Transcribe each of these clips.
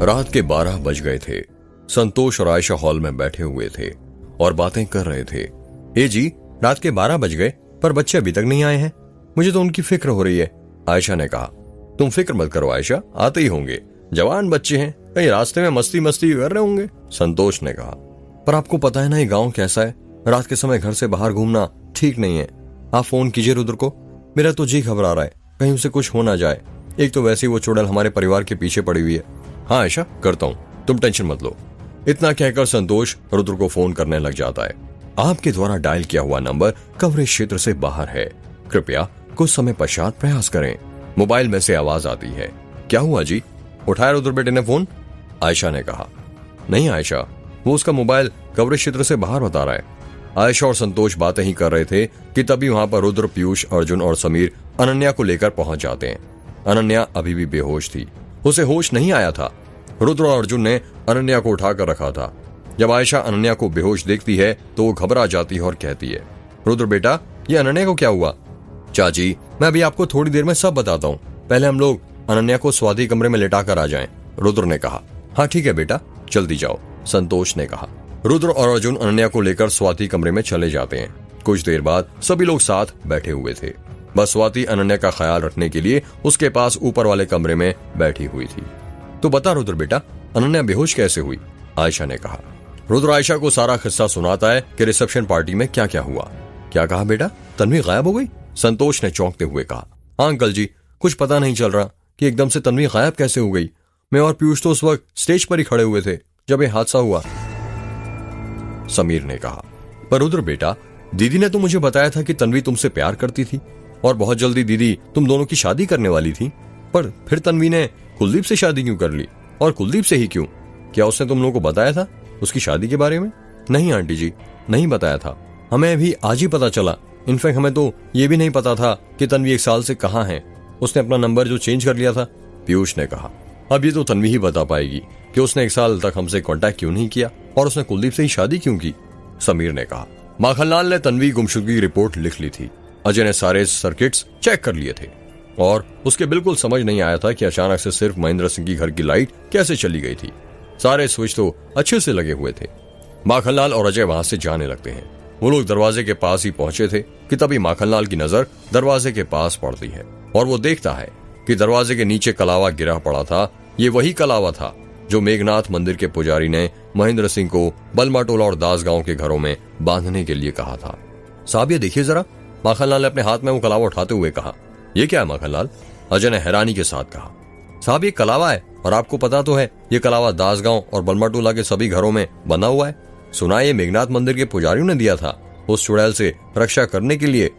रात के 12 बज गए थे। संतोष और आयशा हॉल में बैठे हुए थे और बातें कर रहे थे। ए जी, रात के 12 बज गए पर बच्चे अभी तक नहीं आए हैं, मुझे तो उनकी फिक्र हो रही है। आयशा ने कहा, तुम फिक्र मत करो आयशा, आते ही होंगे, जवान बच्चे हैं, कहीं रास्ते में मस्ती मस्ती कर रहे होंगे। संतोष ने कहा, पर आपको पता है ना ये गांव कैसा है, रात के समय घर से बाहर घूमना ठीक नहीं है। आप फोन कीजिए रुद्र को, मेरा तो जी घबरा रहा है, कहीं उसे कुछ हो ना जाए। एक तो वैसे ही वो चुड़ैल हमारे परिवार के पीछे पड़ी हुई है। हाँ आयशा, करता हूँ, तुम टेंशन मत लो। इतना कहकर संतोष रुद्र को फोन करने लग जाता है। आपके द्वारा डायल किया हुआ नंबर कवरेज क्षेत्र से बाहर है, कृपया कुछ समय पश्चात प्रयास करें। मोबाइल में से आवाज आती है। क्या हुआ जी, उठाया रुद्र बेटे ने फोन? आयशा ने कहा, नहीं आयशा, वो उसका मोबाइल कवरेज क्षेत्र से बाहर बता रहा है। आयशा और संतोष बातें ही कर रहे थे कि तभी वहां पर रुद्र, पीयूष, अर्जुन और समीर अनन्या को लेकर पहुंच जाते हैं। अनन्या अभी भी बेहोश थी, उसे होश नहीं आया था। रुद्र और अर्जुन ने अनन्या को उठाकर रखा था। जब आयशा अनन्या को बेहोश देखती है तो वो घबरा जाती है और कहती है, रुद्र बेटा, ये अनन्या को क्या हुआ? चाची, मैं अभी आपको थोड़ी देर में सब बताता हूँ, पहले हम लोग अनन्या को स्वाति कमरे में लेटा कर आ जाएं। रुद्र ने कहा, हाँ ठीक है बेटा, जल्दी जाओ, संतोष ने कहा। रुद्र और अर्जुन अनन्या को लेकर स्वाति कमरे में चले जाते हैं। कुछ देर बाद सभी लोग साथ बैठे हुए थे। बस स्वाति अनन्या का ख्याल रखने के लिए उसके पास ऊपर वाले कमरे में बैठी हुई थी। तो बता रुद्र बेटा, अनन्या बेहोश कैसे हुई? आयशा ने कहा। रुद्र आयशा को सारा किस्सा सुनाता है कि रिसेप्शन पार्टी में क्या क्या हुआ। क्या कहा बेटा, तन्वी गायब हो गई? संतोष ने चौंकते हुए कहा। हाँ अंकल जी, कुछ पता नहीं चल रहा कि एकदम से तन्वी गायब कैसे हो गई। मैं और पीयूष तो उस वक्त स्टेज पर ही खड़े हुए थे जब ये हादसा हुआ, समीर ने कहा। पर रुद्र बेटा, दीदी ने तो मुझे बताया था कि तन्वी तुमसे प्यार करती थी और बहुत जल्दी दीदी तुम दोनों की शादी करने वाली थी, पर फिर तन्वी ने कुलदीप से शादी क्यों कर ली? और कुलदीप से ही क्यों? क्या उसने तुम लोगों को बताया था उसकी शादी के बारे में? नहीं आंटी जी, नहीं बताया था, हमें अभी आज ही पता चला। इनफैक्ट हमें तो ये भी नहीं पता था कि तन्वी 1 साल से कहाँ है, उसने अपना नंबर जो चेंज कर लिया था। पीयूष ने कहा, अब ये तो तन्वी ही बता पाएगी कि उसने 1 साल तक हमसे कांटेक्ट क्यों नहीं किया और उसने कुलदीप से ही शादी क्यों की। समीर ने कहा, माखनलाल ने तन्वी गुमशुदगी की रिपोर्ट लिख ली थी। अजय ने सारे सर्किट्स चेक कर लिए थे और उसके बिल्कुल समझ नहीं आया था कि अचानक से सिर्फ महेंद्र सिंह की घर की लाइट कैसे चली गई थी। सारे स्विच तो अच्छे से लगे हुए थे। माखनलाल और अजय वहां से जाने लगते हैं। वो लोग दरवाजे के पास ही पहुंचे थे कि तभी माखनलाल की नजर दरवाजे के पास पड़ती है और वो देखता है कि दरवाजे के नीचे कलावा गिरा पड़ा था। ये वही कलावा था जो मेघनाथ मंदिर के पुजारी ने महेंद्र सिंह को बलमाटोला और दासगांव के घरों में बांधने के लिए कहा था। साहब ये देखिए जरा, माखनलाल ने अपने हाथ में वो कलावा उठाते हुए कहा। ये क्या है माखनलाल? अजय ने हैरानी के साथ कहा। साहब ये कलावा है और आपको पता तो है ये कलावा दासगांव और बलमाटोला के सभी घरों में बना हुआ है। सुना ये मेघनाथ मंदिर के पुजारियों ने दिया था उस चुड़ैल से रक्षा करने के लिए।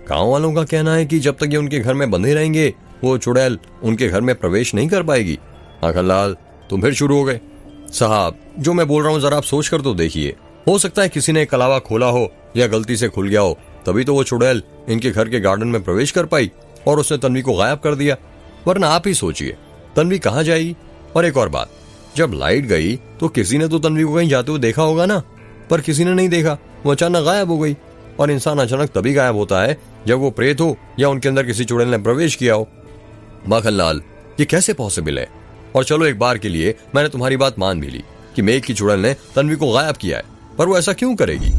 गांव वालों का कहना है कि जब तक ये उनके घर में बंधे रहेंगे वो चुड़ैल उनके घर में प्रवेश नहीं कर पाएगी। माखनलाल, तुम फिर शुरू हो गए। साहब जो मैं बोल रहा हूँ जरा आप सोच कर तो देखिए, हो सकता है किसी ने कलावा खोला हो या गलती से खुल गया हो, तभी तो वो चुड़ैल इनके घर के गार्डन में प्रवेश कर पाई और उसने तन्वी को गायब कर दिया। वरना आप ही सोचिए तन्वी कहाँ जाएगी? और एक और बात, जब लाइट गई तो किसी ने तो तन्वी को कहीं जाते हुए देखा होगा ना, पर किसी ने नहीं देखा, वो अचानक गायब हो गई। और इंसान अचानक तभी गायब होता है जब वो प्रेत हो या उनके अंदर किसी चुड़ैल ने प्रवेश किया हो। माखनलाल, ये कैसे पॉसिबल है? और चलो एक बार के लिए मैंने तुम्हारी बात मान भी ली कि मेघ की चुड़ैल ने तन्वी को गायब किया है, पर वो ऐसा क्यों करेगी?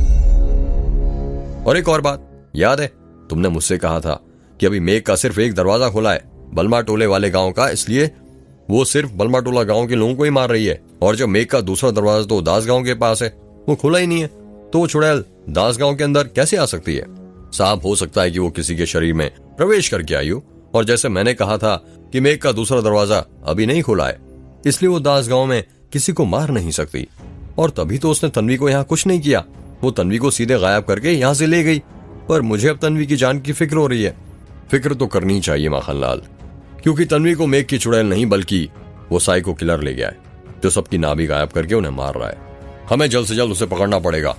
और एक और बात, याद है तुमने मुझसे कहा था कि अभी मेघ का सिर्फ एक दरवाजा खुला है, बलमाटोले वाले गांव का, इसलिए वो सिर्फ बलमाटोला गांव के लोगों को ही मार रही है। और जब मेघ का दूसरा दरवाजा तो दास गांव के पास है, वो खुला ही नहीं है, तो वो चुड़ैल दास गांव के अंदर कैसे आ सकती है? साहब हो सकता है कि वो किसी के शरीर में प्रवेश करके आई हो, और जैसे मैंने कहा था कि मेघ का दूसरा दरवाजा अभी नहीं खुला है, इसलिए वो दास गांव में किसी को मार नहीं सकती। और तभी तो उसने तन्वी को यहाँ कुछ नहीं किया, वो तन्वी को सीधे गायब करके यहाँ से ले गई। पर मुझे अब तन्वी की जान की फिक्र हो रही है। फिक्र तो करनी चाहिए माखनलाल, क्योंकि तन्वी को मेघ की चुड़ैल नहीं बल्कि वो साइको किलर ले गया है जो सबकी नाभि गायब करके उन्हें मार रहा है। हमें जल्द से जल्द उसे पकड़ना पड़ेगा,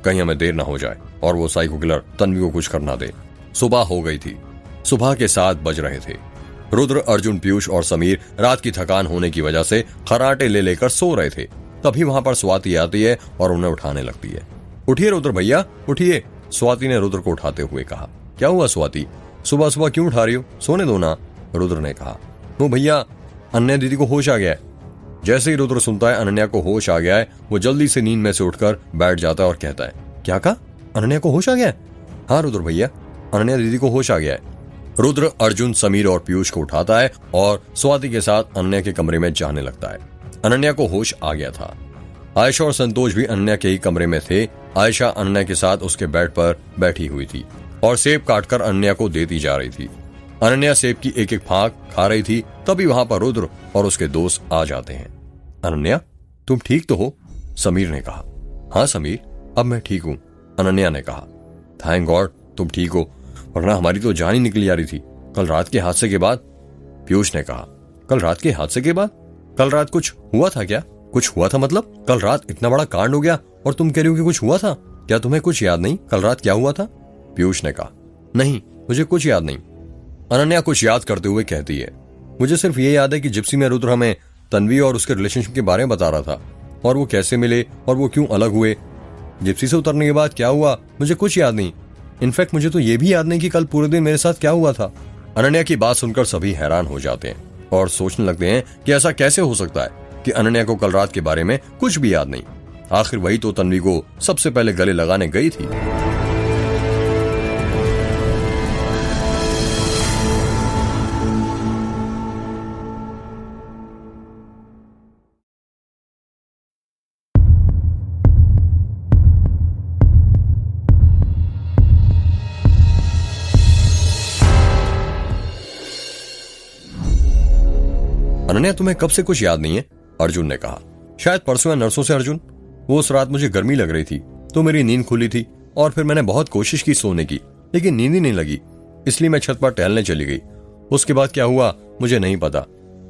कहीं हमें देर ना हो जाए और वो साइको किलर तन्वी को कुछ करना दे। सुबह हो गई थी, सुबह के 7 बज रहे थे। रुद्र, अर्जुन, पीयूष और समीर रात की थकान होने की वजह से खराटे ले लेकर सो रहे थे। तभी वहां पर स्वाति आती है और उन्हें उठाने लगती है। उठिए रुद्र भैया, उठिए, स्वाति ने रुद्र को उठाते हुए कहा। क्या हुआ स्वाति, सुबह सुबह क्यों उठा रही हो? सोने दो ना, रुद्र ने कहा। वो भैया अन्य दीदी को होश आ गया है। जैसे ही रुद्र सुनता है अनन्या को होश आ गया है, वो जल्दी से नींद में से उठकर बैठ जाता है और कहता है, क्या कहा? अनन्या को होश आ गया है? हाँ रुद्र भैया, अनन्या दीदी को होश आ गया है। रुद्र अर्जुन, समीर और पीयूष को उठाता है और स्वाति के साथ अनन्या के कमरे में जाने लगता है। अनन्या को होश आ गया था। आयशा और संतोष भी अनन्या के ही कमरे में थे। आयशा अनन्या के साथ उसके बेड पर बैठी हुई थी और सेब काटकर अनन्या को देती जा रही थी। अनन्या सेब की एक एक फांक खा रही थी, तभी वहां पर रुद्र और उसके दोस्त आ जाते हैं। अनन्या, तुम ठीक तो हो? समीर ने कहा। हाँ समीर, अब मैं ठीक हूं, अनन्या ने कहा। थैंक गॉड तुम ठीक हो, वरना हमारी तो जान ही निकली जा रही थी कल रात के हादसे के बाद। पीयूष ने कहा। कल रात के हादसे के बाद? कल रात कुछ हुआ था क्या? कुछ हुआ था मतलब? कल रात इतना बड़ा कांड हो गया और तुम कह रही हो कि कुछ हुआ था? क्या तुम्हें कुछ याद नहीं कल रात क्या हुआ था? पीयूष ने कहा। नहीं, मुझे कुछ याद नहीं। अनन्या कुछ याद करते हुए कहती है, मुझे सिर्फ ये याद है कि जिप्सी में रुद्र हमें तन्वी और उसके रिलेशनशिप के बारे में बता रहा था और वो कैसे मिले और वो क्यों अलग हुए। जिप्सी से उतरने के बाद क्या हुआ मुझे कुछ याद नहीं। इनफैक्ट मुझे तो ये भी याद नहीं कि कल पूरे दिन मेरे साथ क्या हुआ था। अनन्या की बात सुनकर सभी हैरान हो जाते हैं और सोचने लगते हैं कि ऐसा कैसे हो सकता है कि अनन्या को कल रात के बारे में कुछ भी याद नहीं। आखिर वही तो तन्वी को सबसे पहले गले लगाने गई थी। अनन्या, तुम्हें कब से कुछ याद नहीं है? अर्जुन ने कहा। शायद परसों या नरसों से अर्जुन। वो उस रात मुझे गर्मी लग रही थी तो मेरी नींद खुली थी और फिर मैंने बहुत कोशिश की सोने की, लेकिन नींद ही नहीं लगी, इसलिए मैं छत पर टहलने चली गई। उसके बाद क्या हुआ मुझे नहीं पता।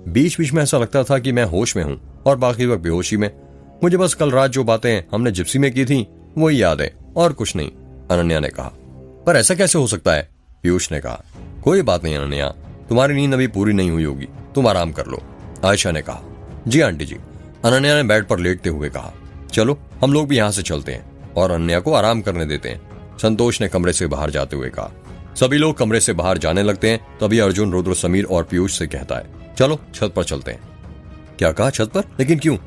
बीच बीच में ऐसा लगता था कि मैं होश में हूँ और बाकी वक्त बेहोशी में। मुझे बस कल रात जो बातें हमने जिप्सी में की थी वही याद है और कुछ नहीं, अनन्या ने कहा। पर ऐसा कैसे हो सकता है? पीयूष ने कहा। कोई बात नहीं अनन्या, तुम्हारी नींद अभी पूरी नहीं हुई होगी, तुम आराम कर लो, आयशा ने कहा। जी आंटी जी, अनन्या ने बेड पर लेटते हुए कहा। चलो हम लोग भी यहाँ से चलते हैं और अनन्या को आराम करने देते हैं, संतोष ने कमरे से बाहर जाते हुए कहा। सभी लोग कमरे से बाहर जाने लगते हैं, तभी अर्जुन रुद्र, समीर और पीयूष से कहता है, चलो छत पर चलते हैं। क्या कहा छत पर? लेकिन क्यों?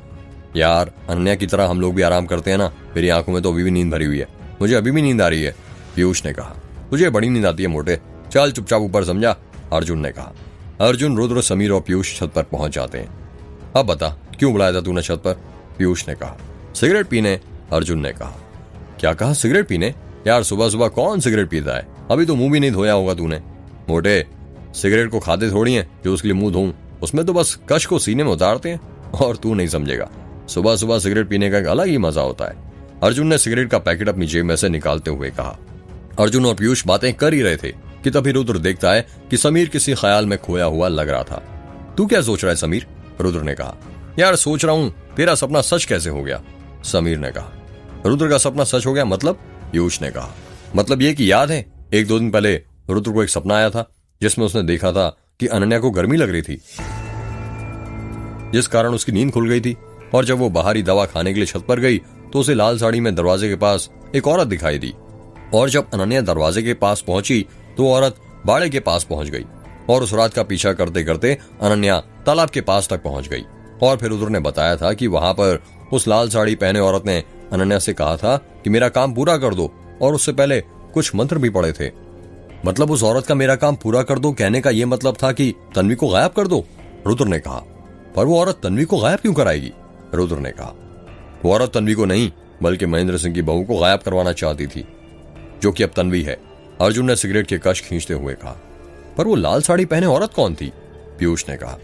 यार अनन्या की तरह हम लोग भी आराम करते हैं ना, मेरी आंखों में तो अभी भी नींद भरी हुई है, मुझे अभी भी नींद आ रही है, पीयूष ने कहा। तुझे बड़ी नींद आती है मोटे, चल चुपचाप ऊपर, समझा, अर्जुन ने कहा। अर्जुन, रुद्र, समीर और पीयूष छत पर पहुंच जाते हैं। अब बता क्यों बुलाया था तूने छत पर? पीयूष ने कहा। सिगरेट पीने, अर्जुन ने कहा। क्या कहा? सिगरेट पीने? यार सुबह सुबह कौन सिगरेट पीता है? अभी तो मुंह भी नहीं धोया होगा तूने। मोटे, सिगरेट को खाते थोड़ी है जो उसके लिए मुंह धोऊं, उसमें तो बस कश को सीने में उतारते हैं और तू नहीं समझेगा, सुबह सुबह सिगरेट पीने का एक अलग ही मजा होता है। अर्जुन ने सिगरेट का पैकेट अपनी जेब में से निकालते हुए कहा। अर्जुन और पीयूष बातें कर ही रहे थे कि तभी रुद्र देखता है कि समीर किसी ख्याल में खोया हुआ लग रहा था। तू क्या सोच रहा है समीर? रुद्र ने कहा। यार सोच रहा हूं तेरा सपना सच कैसे हो गया, समीर ने कहा। रुद्र का सपना सच हो गया मतलब? पीयूष ने कहा। मतलब ये कि याद है 1-2 दिन पहले रुद्र को एक सपना आया था जिसमें उसने देखा था कि अनन्या को गर्मी लग रही थी, जिस कारण उसकी नींद खुल गई थी, और जब वो बाहरी दवा खाने के लिए छत पर गई तो उसे लाल साड़ी में दरवाजे के पास एक औरत दिखाई दी, और जब अनन्या दरवाजे के पास पहुंची तो औरत बाड़े के पास पहुंच गई, और उस रात का पीछा करते करते अनन्या तालाब के पास तक पहुंच गई। और फिर रुद्र ने बताया था कि वहां पर उस लाल साड़ी पहने औरत ने अनन्या से कहा था कि मेरा काम पूरा कर दो, और उससे पहले कुछ मंत्र भी पड़े थे। मतलब उस औरत का मेरा काम पूरा कर दो कहने का यह मतलब था कि तन्वी को गायब कर दो, रुद्र ने कहा। पर वो औरत तन्वी को गायब क्यों कराएगी? रुद्र ने कहा। वो औरत तन्वी को नहीं बल्कि महेंद्र सिंह की बहू को गायब करवाना चाहती थी, जो कि अब तन्वी है, अर्जुन ने सिगरेट के कश खींचते हुए कहा। पर वो लाल साड़ी पहने औरत कौन थी? पीयूष ने कहा।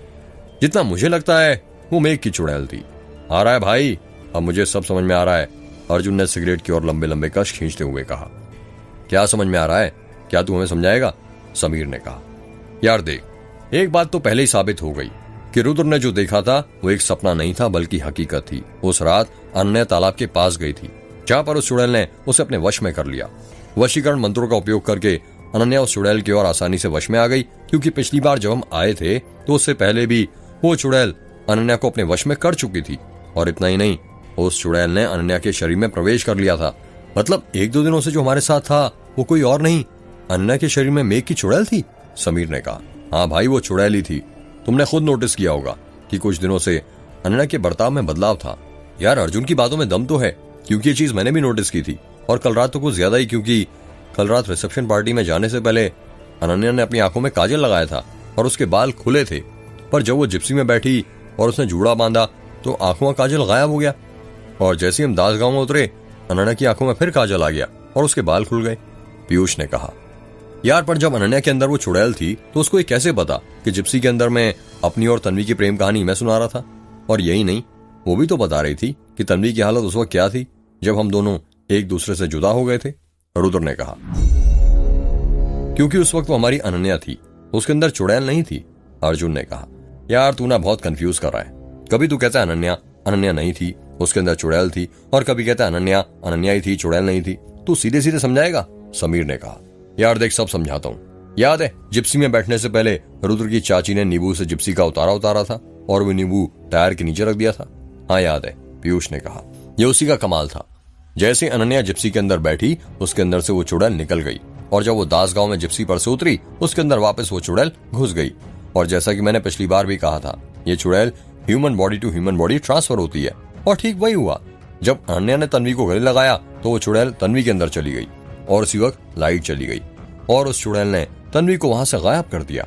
जितना मुझे लगता है वो मेघ की चुड़ैल थी। आ रहा है भाई, अब मुझे सब समझ में आ रहा है, अर्जुन ने सिगरेट की ओर लंबे लंबे कश खींचते हुए कहा। क्या समझ में आ रहा है? क्या तू हमें समझाएगा? समीर ने कहा। यार देख, एक बात तो पहले ही साबित हो गई कि रुद्र ने जो देखा था वो एक सपना नहीं था बल्कि हकीकत थी। उस रात अनन्या तालाब के पास गई थी, जहां पर उस चुड़ैल ने उसे अपने वश में कर लिया। वशीकरण मंत्रों का उपयोग करके अनन्या उस चुड़ैल की ओर आसानी से वश में आ गई, क्योंकि पिछली बार जब हम आए थे तो उससे पहले भी वो चुड़ैल अनन्या को अपने वश में कर चुकी थी। और इतना ही नहीं, उस चुड़ैल ने अनन्या के शरीर में प्रवेश कर लिया था। मतलब 1-2 दिनों से जो हमारे साथ था वो कोई और नहीं, अनन्या के शरीर में मेघ की चुड़ैल थी, समीर ने कहा। हाँ भाई, वो चुड़ैल ही थी। तुमने खुद नोटिस किया होगा कि कुछ दिनों से अनन्या के बर्ताव में बदलाव था। यार अर्जुन की बातों में दम तो है, क्योंकि ये चीज मैंने भी नोटिस की थी, और कल रात तो कुछ ज्यादा ही, क्योंकि कल रात रिसेप्शन पार्टी में जाने से पहले अनन्या ने अपनी आंखों में काजल लगाया था और उसके बाल खुले थे, पर जब वो जिप्सी में बैठी और उसने जूड़ा बांधा तो आंखों का काजल गायब हो गया, और जैसे ही हम दास गांव में उतरे अनन्या की आंखों में फिर काजल आ गया और उसके बाल खुल गए। पीयूष ने कहा, यार पर जब अनन्या के अंदर वो चुड़ैल थी तो उसको ये कैसे पता कि जिप्सी के अंदर मैं अपनी और तन्वी की प्रेम कहानी मैं सुना रहा था? और यही नहीं, वो भी तो बता रही थी कि तन्वी की हालत उस वक्त क्या थी जब हम दोनों एक दूसरे से जुदा हो गए थे। रुद्र ने कहा, क्योंकि उस वक्त वो हमारी अनन्या थी, उसके अंदर चुड़ैल नहीं थी। अर्जुन ने कहा, यार तू ना बहुत कंफ्यूज कर रहा है, कभी तू कहता है अनन्या अनन्या नहीं थी, उसके अंदर चुड़ैल थी, और कभी कहता है अनन्या अनन्या ही थी, चुड़ैल नहीं थी। तू सीधे सीधे समझाएगा? समीर ने कहा, यार देख सब समझाता हूँ। याद है जिप्सी में बैठने से पहले रुद्र की चाची ने नींबू से जिप्सी का उतारा था और वो नींबू टायर के नीचे रख दिया था। हाँ याद है, पीयूष ने कहा, ये उसी का कमाल था। जैसे अनन्या जिप्सी के अंदर बैठी उसके अंदर से वो चुड़ैल निकल गई, और जब वो दास गांव में जिप्सी पर से उतरी उसके अंदर वापस वो चुड़ैल घुस गई। और जैसा कि मैंने पिछली बार भी कहा था, ये चुड़ैल human body to human body transfer होती है, और ठीक वही हुआ। जब अनन्या ने तन्वी को गले लगाया तो वो चुड़ैल तन्वी के अंदर चली गई, और उसी वक्त लाइट चली गई और उस चुड़ैल ने तन्वी को वहां से गायब कर दिया।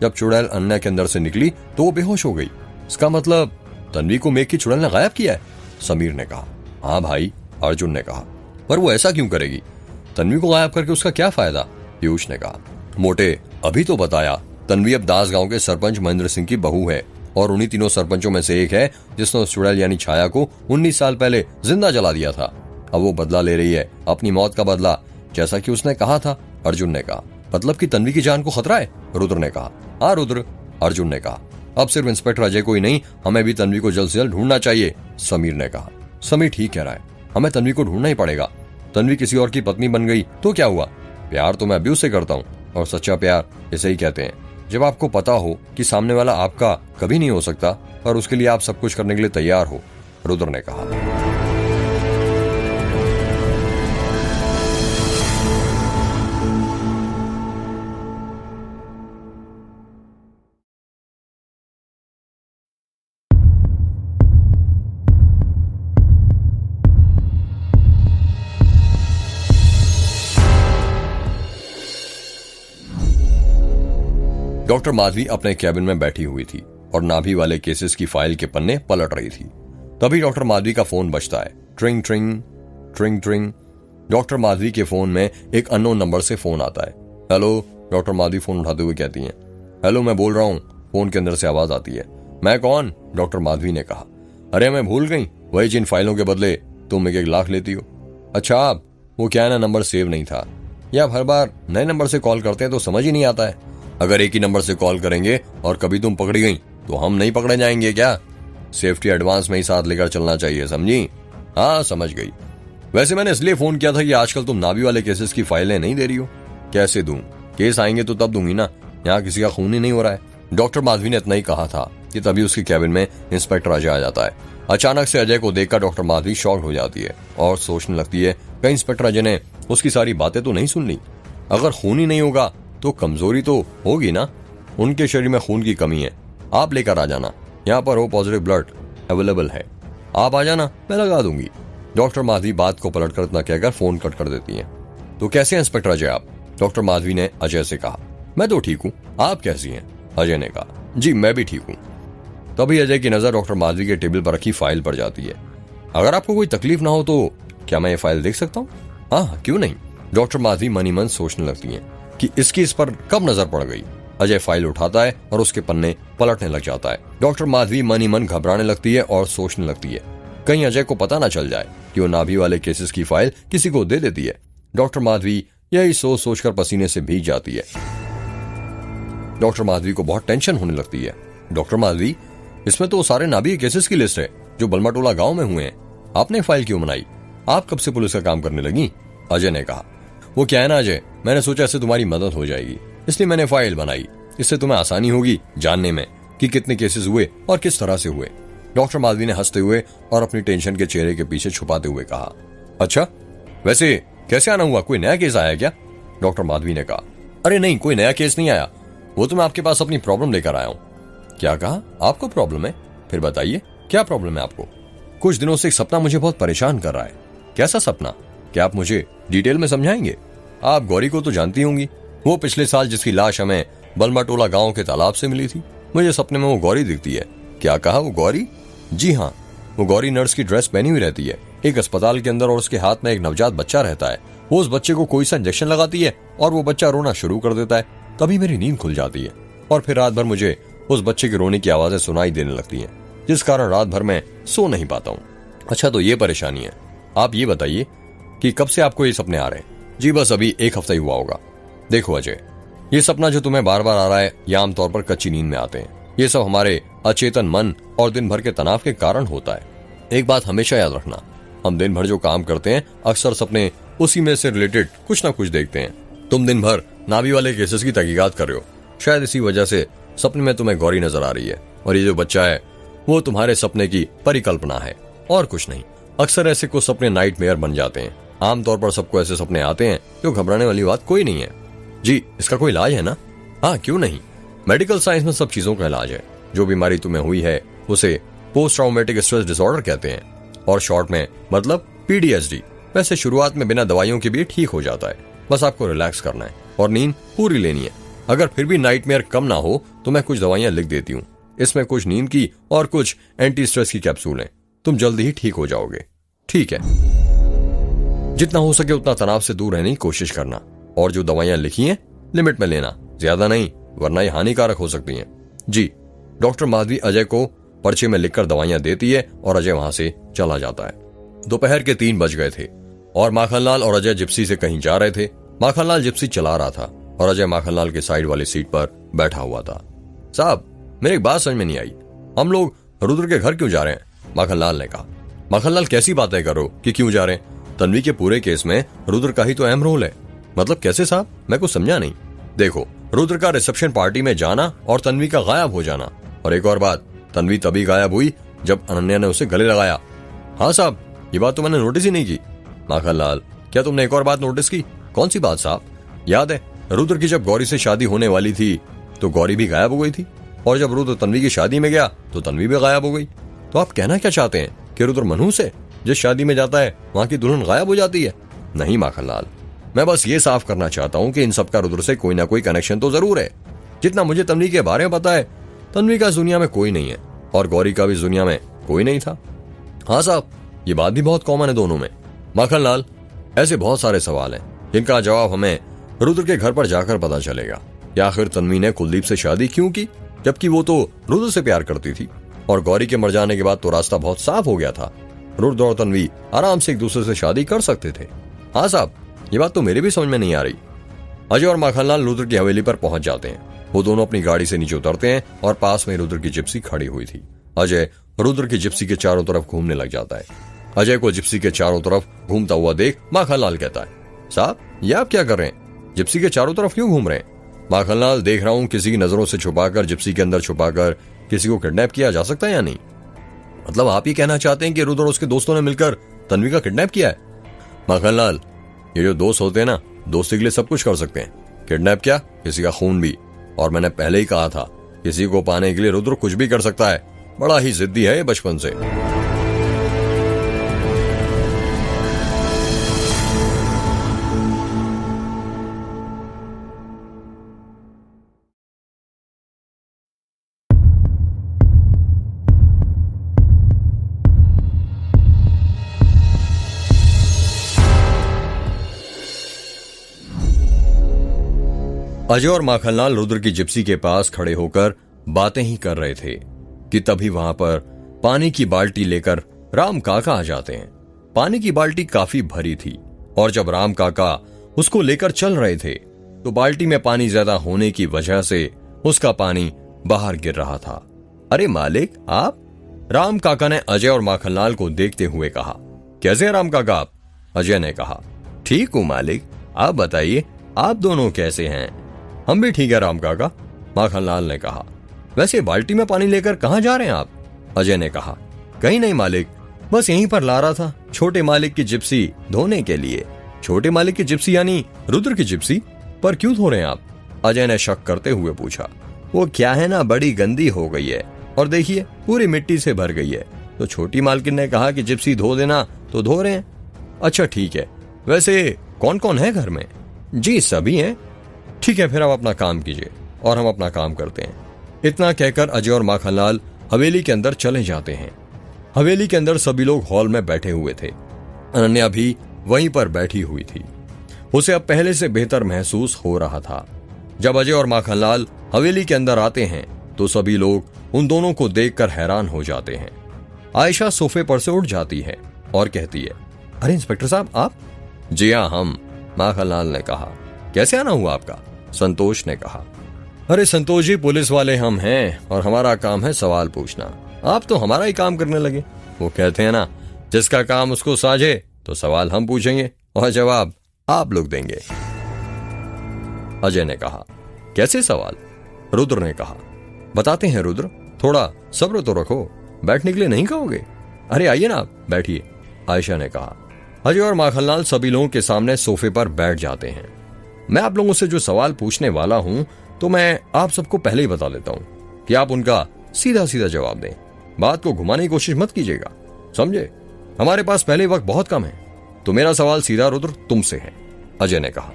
जब चुड़ैल अनन्या के अंदर से निकली तो वो बेहोश हो गई। इसका मतलब तन्वी को मेघ की चुड़ैल ने गायब किया है? समीर ने कहा, हाँ भाई। अर्जुन ने कहा, पर वो ऐसा क्यों करेगी? तन्वी को गायब करके उसका क्या फायदा? पीयूष ने कहा, मोटे अभी तो बताया, तन्वी अब दास गांव के सरपंच महेंद्र सिंह की बहू है, और उन्हीं तीनों सरपंचों में से एक है जिसने उस चुड़ैल यानी छाया को 19 साल पहले जिंदा जला दिया था। अब वो बदला ले रही है, अपनी मौत का बदला, जैसा कि उसने कहा था। अर्जुन ने कहा, मतलब कि तन्वी की जान को खतरा है? रुद्र ने कहा, हाँ रुद्र। अर्जुन ने कहा, अब सिर्फ इंस्पेक्टर अजय को ही नहीं, हमें भी तन्वी को जल्द से जल्द ढूंढना चाहिए। समीर ने कहा, समीर ठीक कह रहा है, हमें तन्वी को ढूंढना ही पड़ेगा। तन्वी किसी और की पत्नी बन गई तो क्या हुआ? प्यार तो मैं अभी उससे करता हूँ, और सच्चा प्यार इसे ही कहते हैं, जब आपको पता हो कि सामने वाला आपका कभी नहीं हो सकता, पर उसके लिए आप सब कुछ करने के लिए तैयार हो। रुद्र ने कहा। डॉक्टर माधवी अपने कैबिन में बैठी हुई थी और नाभि वाले केसेस की फाइल के पन्ने पलट रही थी। तभी डॉक्टर माधवी का फोन बजता है। ट्रिंग ट्रिंग ट्रिंग ट्रिंग। डॉक्टर माधवी के फोन में एक अननोन नंबर से फोन आता है। हेलो। डॉक्टर माधवी फोन उठाते हुए कहती हैं, हेलो मैं बोल रहा हूँ। फोन के अंदर से आवाज आती है, मैं कौन? डॉक्टर माधवी ने कहा, अरे मैं भूल गई, वही जिन फाइलों के बदले तुम 1 लाख लेती हो। अच्छा आप, वो क्या है ना, नंबर सेव नहीं था, या हर बार नए नंबर से कॉल करते हैं तो समझ ही नहीं आता है। अगर एक ही नंबर से कॉल करेंगे और कभी तुम पकड़ी गई तो हम नहीं पकड़े जाएंगे क्या? सेफ्टी एडवांस में ही साथ लेकर चलना चाहिए, समझी? हाँ समझ गई। वैसे मैंने इसलिए फोन किया था कि आजकल तुम नाभि वाले केसेस की फाइलें नहीं दे रही हो। कैसे दूं? केस आएंगे तो तब दूंगी ना, यहाँ किसी का खून ही नहीं हो रहा है। डॉक्टर माधवी ने इतना ही कहा था कि तभी उसके कैबिन में इंस्पेक्टर अजय आ जाता है। अचानक से अजय को देखकर डॉक्टर माधवी शॉक्ड हो जाती है और सोचने लगती है, कहीं इंस्पेक्टर अजय ने उसकी सारी बातें तो नहीं सुन ली। अगर खून ही नहीं होगा तो कमजोरी तो होगी ना, उनके शरीर में खून की कमी है। आप लेकर आ जाना, यहाँ पर ओ पॉजिटिव ब्लड अवेलेबल है, आप आ जाना, मैं लगा दूंगी। डॉक्टर माधवी बात को पलट कर इतना कहकर फोन कट कर देती हैं। तो कैसे हैं इंस्पेक्टर अजय आप? डॉक्टर माधवी ने अजय से कहा। मैं तो ठीक हूँ, आप कैसी हैं? अजय ने कहा, जी मैं भी ठीक हूँ। तभी अजय की नजर डॉक्टर माधवी के टेबल पर रखी फाइल पर जाती है। अगर आपको कोई तकलीफ ना हो तो क्या मैं ये फाइल देख सकता हूँ? हाँ क्यों नहीं। डॉक्टर माधवी मन ही मन सोचने लगती है कि इसकी इस पर कब नजर पड़ गई। अजय फाइल उठाता है और उसके पन्ने पलटने लग जाता है। डॉक्टर माधवी मन ही मन घबराने लगती है और सोचने लगती है, कहीं अजय को पता ना चल जाए कि वो नाभि वाले केसेस की फाइल किसी को दे देती है। डॉक्टर माधवी यही सोच सोचकर पसीने से भीग जाती है। डॉक्टर माधवी को बहुत टेंशन होने लगती है। डॉक्टर माधवी, इसमें तो सारे नाभि केसेस की लिस्ट है जो बलमाटोला गांव में हुए हैं, आपने फाइल क्यों बनाई? आप कब से पुलिस का काम करने लगी? अजय ने कहा, वो क्या है ना अजय, मैंने सोचा इससे तुम्हारी मदद हो जाएगी, इसलिए मैंने फाइल बनाई। इससे तुम्हें आसानी होगी जानने में कि कितने केसेस हुए और किस तरह से हुए। डॉक्टर माधवी ने हंसते हुए और अपनी टेंशन के चेहरे के पीछे छुपाते हुए कहा, अच्छा वैसे कैसे आना हुआ, कोई नया केस आया क्या? डॉक्टर माधवी ने कहा, अरे नहीं कोई नया केस नहीं आया, वो तो मैं आपके पास अपनी प्रॉब्लम लेकर आया हूँ। क्या कहा? आपको प्रॉब्लम है? फिर बताइए। क्या प्रॉब्लम है आपको? कुछ दिनों से एक सपना मुझे बहुत परेशान कर रहा है। कैसा सपना? क्या आप मुझे डिटेल में समझाएंगे? आप गौरी को तो जानती होंगी, वो पिछले साल जिसकी लाश हमें बलमाटोला गांव के तालाब से मिली थी। मुझे सपने में वो गौरी दिखती है। क्या कहा? वो गौरी? जी हाँ, वो गौरी नर्स की ड्रेस पहनी हुई रहती है एक अस्पताल के अंदर, और उसके हाथ में एक नवजात बच्चा रहता है। वो उस बच्चे को कोई सा इंजेक्शन लगाती है और वो बच्चा रोना शुरू कर देता है। तभी मेरी नींद खुल जाती है और फिर रात भर मुझे उस बच्चे की रोने की आवाजें सुनाई देने लगती हैं, जिस कारण रात भर मैं सो नहीं पाता हूँ। अच्छा, तो ये परेशानी है। आप ये बताइए कि कब से आपको ये सपने आ रहे हैं? जी बस अभी 1 हफ्ता ही हुआ होगा। देखो अजय, ये सपना जो तुम्हें बार बार आ रहा है, ये आमतौर पर कच्ची नींद में आते हैं। ये सब हमारे अचेतन मन और दिन भर के तनाव के कारण होता है। एक बात हमेशा याद रखना, हम दिन भर जो काम करते हैं अक्सर सपने उसी में से रिलेटेड कुछ ना कुछ देखते हैं। तुम दिन भर नाभि वाले केसेस की तहकीकात कर रहे हो, शायद इसी वजह से सपने में तुम्हें गौरी नजर आ रही है, और ये जो बच्चा है वो तुम्हारे सपने की परिकल्पना है और कुछ नहीं। अक्सर ऐसे कुछ सपने नाइटमेयर बन जाते हैं। आमतौर पर सबको ऐसे सपने आते हैं, जो घबराने वाली बात कोई नहीं है। जी, इसका कोई इलाज है ना? हाँ, क्यों नहीं। मेडिकल साइंस में सब चीजों का इलाज है। जो बीमारी तुम्हें हुई है उसे पोस्ट ट्रॉमेटिक स्ट्रेस डिसऑर्डर कहते हैं, और शॉर्ट में मतलब PTSD। वैसे शुरुआत में बिना दवाइयों के भी ठीक हो जाता है, बस आपको रिलैक्स करना है और नींद पूरी लेनी है। अगर फिर भी नाइटमेयर कम ना हो तो मैं कुछ दवाइयां लिख देती हूँ। इसमें कुछ नींद की और कुछ एंटी स्ट्रेस की कैप्सूल हैं। तुम जल्दी ही ठीक हो जाओगे। ठीक है, जितना हो सके उतना तनाव से दूर रहने की कोशिश करना, और जो दवाइयां लिखी हैं लिमिट में लेना, ज्यादा नहीं, वरना ये हानिकारक हो सकती हैं। जी, डॉक्टर माधवी अजय को पर्चे में लिखकर दवाइयां देती है और अजय वहां से चला जाता है। दोपहर के 3 बज गए थे और माखनलाल और अजय जिप्सी से कहीं जा रहे थे। माखनलाल जिप्सी चला रहा था और अजय माखनलाल के साइड वाली सीट पर बैठा हुआ था। साहब, मेरी एक बात समझ में नहीं आई, हम लोग रुद्र के घर क्यों जा रहे हैं? माखनलाल ने कहा। माखनलाल, कैसी बातें करो कि क्यों जा रहे हैं? तन्वी के पूरे केस में रुद्र का ही तो अहम रोल है। मतलब कैसे साहब? मैं कुछ समझा नहीं। देखो, रुद्र का रिसेप्शन पार्टी में जाना और तन्वी का गायब हो जाना, और एक और बात, तन्वी तभी गायब हुई जब अनन्या ने उसे गले लगाया। हाँ साहब, ये बात तो मैंने नोटिस ही नहीं की। माखनलाल, क्या तुमने एक और बात नोटिस की? कौन सी बात साहब? याद है रुद्र की जब गौरी से शादी होने वाली थी तो गौरी भी गायब हो गई थी, और जब रुद्र तन्वी की शादी में गया तो तन्वी भी गायब हो गई। तो आप कहना क्या चाहते हैं कि रुद्र मनहूस है? जिस शादी में जाता है वहां की दुल्हन गायब हो जाती है? नहीं माखनलाल, मैं बस ये साफ करना चाहता हूँ कि इन सबका रुद्र से कोई ना कोई कनेक्शन तो जरूर है। जितना मुझे तन्वी के बारे में पता है, तन्वी का इस दुनिया में कोई नहीं है और गौरी का भी इस दुनिया में कोई नहीं था। हाँ साहब, ये बात भी बहुत कॉमन है दोनों में। माखनलाल, ऐसे बहुत सारे सवाल हैं जिनका जवाब हमें रुद्र के घर पर जाकर पता चलेगा। या आखिर तन्वी ने कुलदीप से शादी क्यों की, जबकि वो तो रुद्र से प्यार करती थी? और गौरी के मर जाने के बाद तो रास्ता बहुत साफ हो गया था, रुद्र और तन्वी आराम से एक दूसरे से शादी कर सकते थे। हाँ साहब, ये बात तो मेरे भी समझ में नहीं आ रही। अजय और माखनलाल रुद्र की हवेली पर पहुंच जाते हैं। वो दोनों अपनी गाड़ी से नीचे उतरते हैं और पास में रुद्र की जिप्सी खड़ी हुई थी। अजय रुद्र की जिप्सी के चारों तरफ घूमने लग जाता है। अजय को जिप्सी के चारों तरफ घूमता हुआ देख माखनलाल कहता है, साहब ये आप क्या कर रहे हैं? जिप्सी के चारों तरफ क्यों घूम रहे हैं? माखनलाल, देख रहा हूं किसी की नजरों से छुपाकर, जिप्सी के अंदर छुपाकर किसी को किडनैप किया जा सकता है या नहीं। मतलब आप ये कहना चाहते हैं कि रुद्र और उसके दोस्तों ने मिलकर तन्वी का किडनैप किया है? माखनलाल, ये जो दोस्त होते हैं ना, दोस्ती के लिए सब कुछ कर सकते हैं, किडनैप क्या, किसी का खून भी। और मैंने पहले ही कहा था, किसी को पाने के लिए रुद्र कुछ भी कर सकता है। बड़ा ही जिद्दी है बचपन से। अजय और माखनलाल रुद्र की जिप्सी के पास खड़े होकर बातें ही कर रहे थे कि तभी वहां पर पानी की बाल्टी लेकर राम काका आ जाते हैं। पानी की बाल्टी काफी भरी थी और जब राम काका उसको लेकर चल रहे थे तो बाल्टी में पानी ज्यादा होने की वजह से उसका पानी बाहर गिर रहा था। अरे मालिक, आप? राम काका ने अजय और माखनलाल को देखते हुए कहा। कैसे हैं राम काका आप? अजय ने कहा। ठीक हूं मालिक, आप बताइए आप दोनों कैसे हैं? हम भी ठीक है राम काका, माखनलाल ने कहा। वैसे बाल्टी में पानी लेकर कहां जा रहे हैं आप? अजय ने कहा। कहीं नहीं मालिक, बस यहीं पर ला रहा था छोटे मालिक की जिप्सी धोने के लिए। छोटे मालिक की जिप्सी यानी रुद्र की जिप्सी? पर क्यों धो रहे हैं आप? अजय ने शक करते हुए पूछा। वो क्या है ना, बड़ी गंदी हो गई है और देखिए पूरी मिट्टी से भर गई है। तो छोटी मालकिन ने कहा कि जिप्सी धो देना, तो धो रहे हैं। अच्छा ठीक है, वैसे कौन कौन है घर में? जी सभी हैं। ठीक है, फिर आप अपना काम कीजिए और हम अपना काम करते हैं। इतना कहकर अजय और माखनलाल हवेली के अंदर चले जाते हैं। हवेली के अंदर सभी लोग हॉल में बैठे हुए थे। अनन्या भी वहीं पर बैठी हुई थी। उसे अब पहले से बेहतर महसूस हो रहा था। जब अजय और माखनलाल हवेली के अंदर आते हैं तो सभी लोग उन दोनों को देखकर हैरान हो जाते हैं। आयशा सोफे पर से उठ जाती है और कहती है, अरे इंस्पेक्टर साहब आप? जी हाँ हम, माखनलाल ने कहा। कैसे आना हुआ आपका? संतोष ने कहा। अरे संतोष जी, पुलिस वाले हम हैं और हमारा काम है सवाल पूछना। आप तो हमारा ही काम करने लगे। वो कहते हैं ना, जिसका काम उसको साझे, तो सवाल हम पूछेंगे और जवाब आप लोग देंगे। अजय ने कहा। कैसे सवाल? रुद्र ने कहा। बताते हैं रुद्र, थोड़ा सब्र तो रखो। बैठने के लिए नहीं कहोगे? अरे आइए ना, आप बैठिए, आयशा ने कहा। अजय और माखनलाल सभी लोगों के सामने सोफे पर बैठ जाते हैं। मैं आप लोगों से जो सवाल पूछने वाला हूं, तो मैं आप सबको पहले ही बता देता हूं कि आप उनका सीधा सीधा जवाब दें। बात को घुमाने की कोशिश मत कीजिएगा, समझे? हमारे पास पहले वक्त बहुत कम है। तो मेरा सवाल सीधा रुद्र तुमसे है, अजय ने कहा।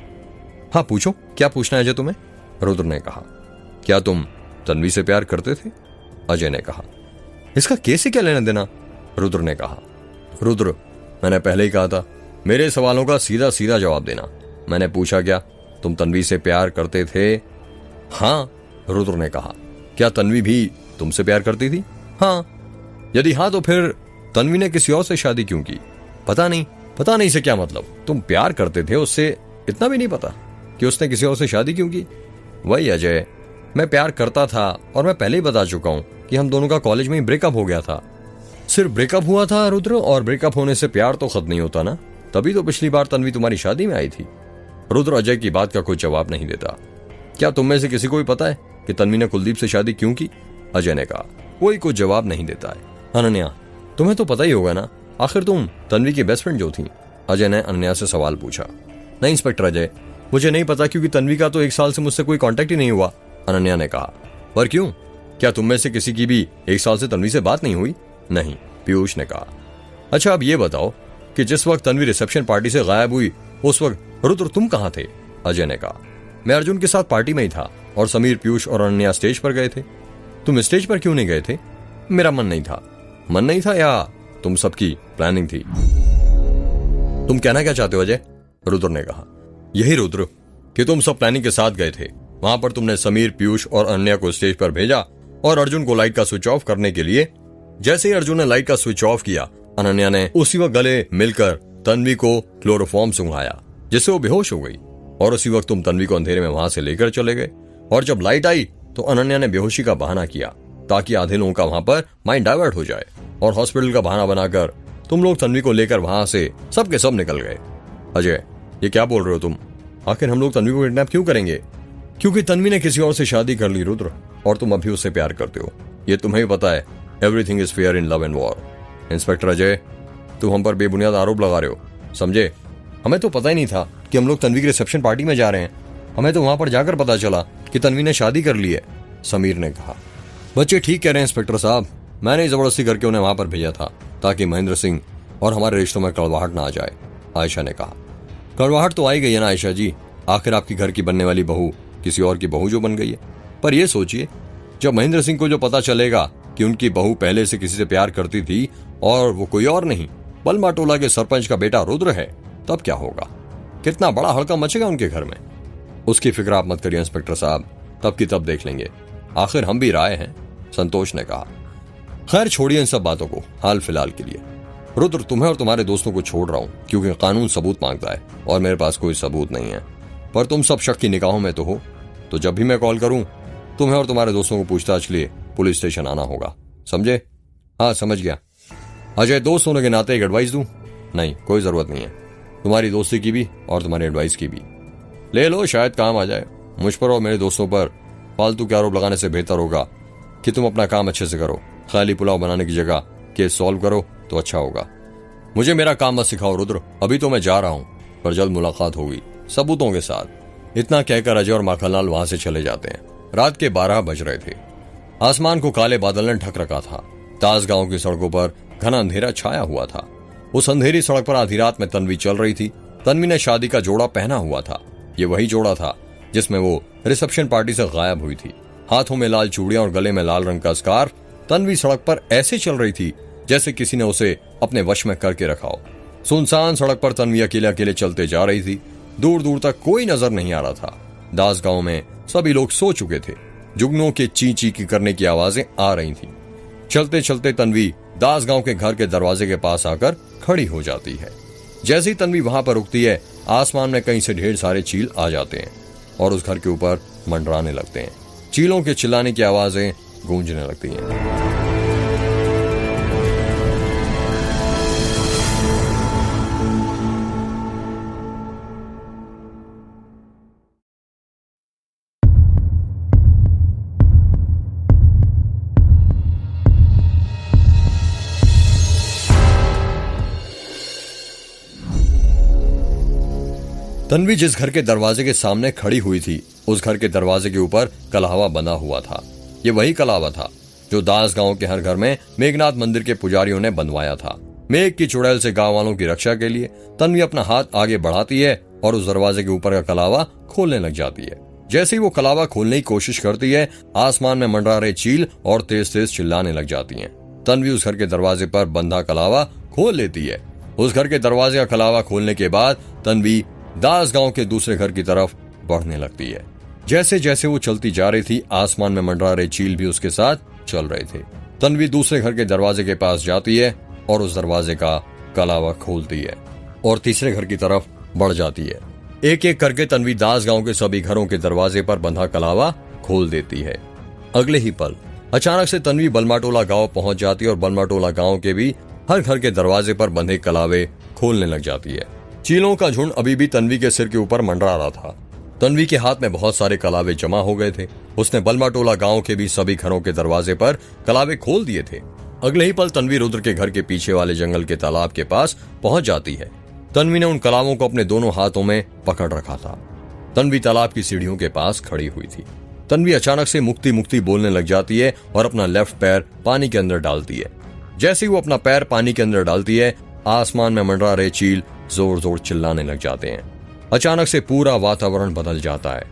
हाँ पूछो, क्या पूछना है अजय तुम्हें? रुद्र ने कहा। क्या तुम तन्वी से प्यार करते थे? अजय ने कहा। इसका कैसे क्या लेना देना? रुद्र ने कहा। रुद्र, मैंने पहले ही कहा था, मेरे सवालों का सीधा सीधा जवाब देना। मैंने पूछा क्या तुम तन्वी से प्यार करते थे? हाँ, रुद्र ने कहा। क्या तन्वी भी तुमसे प्यार करती थी? हाँ। यदि हाँ, तो फिर तन्वी ने किसी और से शादी क्यों की? पता नहीं। पता नहीं से क्या मतलब? तुम प्यार करते थे उससे, इतना भी नहीं पता कि उसने किसी और से शादी क्यों की? वही अजय, मैं प्यार करता था और मैं पहले ही बता चुका हूं कि हम दोनों का कॉलेज में ही ब्रेकअप हो गया था। सिर्फ ब्रेकअप हुआ था रुद्र, और ब्रेकअप होने से प्यार तो खत्म नहीं होता ना। तभी तो पिछली बार तन्वी तुम्हारी शादी में आई थी। रुद्र अजय की बात का कोई जवाब नहीं देता। क्या तुम में से किसी को भी पता है कि तन्वी ने कुलदीप से शादी क्यों की? अजय ने कहा। कोई कुछ जवाब नहीं देता है। अनन्या, तुम्हें तो पता ही होगा ना, आखिर तुम तन्वी की बेस्ट फ्रेंड जो थी। अजय ने अनन्या से सवाल पूछा। नहीं इंस्पेक्टर अजय, मुझे नहीं पता, क्योंकि तन्वी का तो 1 साल से मुझसे कोई कांटेक्ट ही नहीं हुआ। अनन्या ने कहा। पर क्यों? क्या तुम में से किसी की भी 1 साल से तन्वी से बात नहीं हुई? नहीं, पीयूष ने कहा। अच्छा अब ये बताओ कि जिस वक्त तन्वी रिसेप्शन पार्टी से गायब हुई, उस वक्त रुद्र तुम कहाँ थे? अजय ने कहा। मैं अर्जुन के साथ पार्टी में ही था और समीर, पीयूष और अनन्या स्टेज पर गए थे। तुम स्टेज पर क्यों नहीं गए थे? मेरा मन नहीं था। मन नहीं था या तुम सबकी प्लानिंग थी? तुम कहना क्या चाहते हो अजय? रुद्र ने कहा। यही रुद्र कि तुम सब प्लानिंग के साथ गए थे। वहां पर तुमने समीर, पीयूष और अनन्या को स्टेज पर भेजा और अर्जुन को लाइट का स्विच ऑफ करने के लिए। जैसे ही अर्जुन ने लाइट का स्विच ऑफ किया, अनन्या ने उसी वक्त गले मिलकर तन्वी को क्लोरोफॉर्म सुंघाया, जिससे वो बेहोश हो गई। और उसी वक्त तुम तन्वी को अंधेरे में वहां से लेकर चले गए। और जब लाइट आई तो अनन्या ने बेहोशी का बहाना किया ताकि आधे लोगों का वहां पर माइंड डाइवर्ट हो जाए, और हॉस्पिटल का बहाना बनाकर तुम लोग तन्वी को लेकर वहां से सब के सब निकल गए। अजय, ये क्या बोल रहे हो तुम? आखिर हम लोग तन्वी को किडनैप क्यों करेंगे? क्योंकि तन्वी ने किसी और से शादी कर ली रुद्र, और तुम अभी उससे प्यार करते हो। ये तुम्हें भी पता है। Everything is fair in love and war. Inspector Ajay, तुम हम पर बेबुनियाद आरोप लगा रहे हो, समझे? हमें तो पता ही नहीं था कि हम लोग तन्वी की रिसेप्शन पार्टी में जा रहे हैं। हमें तो वहां पर जाकर पता चला कि तन्वी ने शादी कर ली है, समीर ने कहा। बच्चे ठीक कह रहे हैं इंस्पेक्टर साहब, मैंने जबरदस्ती करके उन्हें वहां पर भेजा था ताकि महेंद्र सिंह और हमारे रिश्तों में कड़वाहट ना आ जाए, आयशा ने कहा। कड़वाहट तो आई गई है ना आयशा जी, आखिर आपकी घर की बनने वाली बहू किसी और की बहू जो बन गई है। पर यह सोचिए, जब महेंद्र सिंह को जो पता चलेगा कि उनकी बहू पहले से किसी से प्यार करती थी और वो कोई और नहीं बलमा टोला के सरपंच का बेटा रुद्र है, तब क्या होगा? कितना बड़ा हड़कंप मचेगा उनके घर में। उसकी फिक्र आप मत करिए इंस्पेक्टर साहब, तब की तब देख लेंगे। आखिर हम भी राय हैं, संतोष ने कहा। खैर छोड़िए इन सब बातों को हाल फिलहाल के लिए। रुद्र, तुम्हें और तुम्हारे दोस्तों को छोड़ रहा हूं क्योंकि कानून सबूत मांगता है और मेरे पास कोई सबूत नहीं है। पर तुम सब शक की निगाहों में तो हो, तो जब भी मैं कॉल करूं तुम्हें और तुम्हारे दोस्तों को पूछताछ के लिए पुलिस स्टेशन आना होगा, समझे? हाँ समझ गया। अजय, दोस्त होने के नाते एक एडवाइस दूं? नहीं, कोई जरूरत नहीं है, तुम्हारी दोस्ती की भी और तुम्हारी एडवाइस की भी। ले लो, शायद काम आ जाए। मुझ पर और मेरे दोस्तों पर फालतू के आरोप लगाने से बेहतर होगा कि तुम अपना काम अच्छे से करो। खाली पुलाव बनाने की जगह केस सॉल्व करो तो अच्छा होगा। मुझे मेरा काम मत सिखाओ रुद्र, अभी तो मैं जा रहा हूं, पर जल्द मुलाकात होगी सबूतों के साथ। इतना कहकर अजय और माखनलाल वहां से चले जाते हैं। रात के 12 बज रहे थे। आसमान को काले बादल ने ढक रखा था। ताज गांव की सड़कों पर घना अंधेरा छाया हुआ था। उस अंधेरी सड़क पर आधी रात में तन्वी चल रही थी। तन्वी ने शादी का जोड़ा पहना हुआ था। ये वही जोड़ा था जिसमें वो रिसेप्शन पार्टी से गायब हुई थी। हाथों में लाल चूड़ियां और गले में लाल रंग का स्कार्फ। तन्वी सड़क पर ऐसे चल रही थी जैसे किसी ने उसे अपने वश में करके रखा हो। सुनसान सड़क पर तन्वी अकेले अकेले चलते जा रही थी। दूर दूर तक कोई नजर नहीं आ रहा था। दास गांव में सभी लोग सो चुके थे। जुगनों के ची ची की करने की आवाजें आ रही थीं। चलते चलते तन्वी दास गांव के घर के दरवाजे के पास आकर खड़ी हो जाती है। जैसे ही तन्वी वहां पर रुकती है, आसमान में कहीं से ढेर सारे चील आ जाते हैं और उस घर के ऊपर मंडराने लगते हैं। चीलों के चिल्लाने की आवाजें गूंजने लगती हैं। तन्वी जिस घर के दरवाजे के सामने खड़ी हुई थी, उस घर के दरवाजे के ऊपर कलावा बना हुआ था। ये वही कलावा था जो दास गांव के हर घर में मेघनाथ मंदिर के पुजारियों ने बनवाया था। मेघ की चुड़ैल से गांव वालों की रक्षा के लिए तन्वी अपना हाथ आगे बढ़ाती है और उस दरवाजे के ऊपर का कलावा खोलने लग जाती है। जैसे ही वो कलावा खोलने की कोशिश करती है, आसमान में मंडरा रहे चील और तेज तेज चिल्लाने लग जाती हैं। तन्वी उस घर के दरवाजे पर बंधा कलावा खोल लेती है। उस घर के दरवाजे का कलावा खोलने के बाद तन्वी दास गांव के दूसरे घर की तरफ बढ़ने लगती है। जैसे जैसे वो चलती जा रही थी, आसमान में मंडरा रहे चील भी उसके साथ चल रहे थे। तन्वी दूसरे घर के दरवाजे के पास जाती है और उस दरवाजे का कलावा खोलती है और तीसरे घर की तरफ बढ़ जाती है। एक एक करके तन्वी दास गांव के सभी घरों के दरवाजे पर बंधा कलावा खोल देती है। अगले ही पल अचानक से तन्वी बलमाटोला गांव पहुंच जाती है और बलमाटोला गांव के भी हर घर के दरवाजे पर बंधे कलावे खोलने लग जाती है। चीलों का झुंड अभी भी तन्वी के सिर के ऊपर मंडरा रहा था। तन्वी के हाथ में बहुत सारे कलावे जमा हो गए थे। उसने बलमाटोला गांव के भी सभी घरों के दरवाजे पर कलावे खोल दिए थे। अगले ही पल तन्वी रुद्र के घर के पीछे वाले जंगल के तालाब के पास पहुंच जाती है। तन्वी ने उन कलावों को अपने दोनों हाथों में पकड़ रखा था। तन्वी तालाब की सीढ़ियों के पास खड़ी हुई थी। तन्वी अचानक से मुक्ति मुक्ति बोलने लग जाती है और अपना लेफ्ट पैर पानी के अंदर डालती है। जैसे ही वो अपना पैर पानी के अंदर डालती है, आसमान में मंडरा रहे चील जोर जोर चिल्लाने लग जाते हैं। अचानक से पूरा वातावरण बदल जाता है।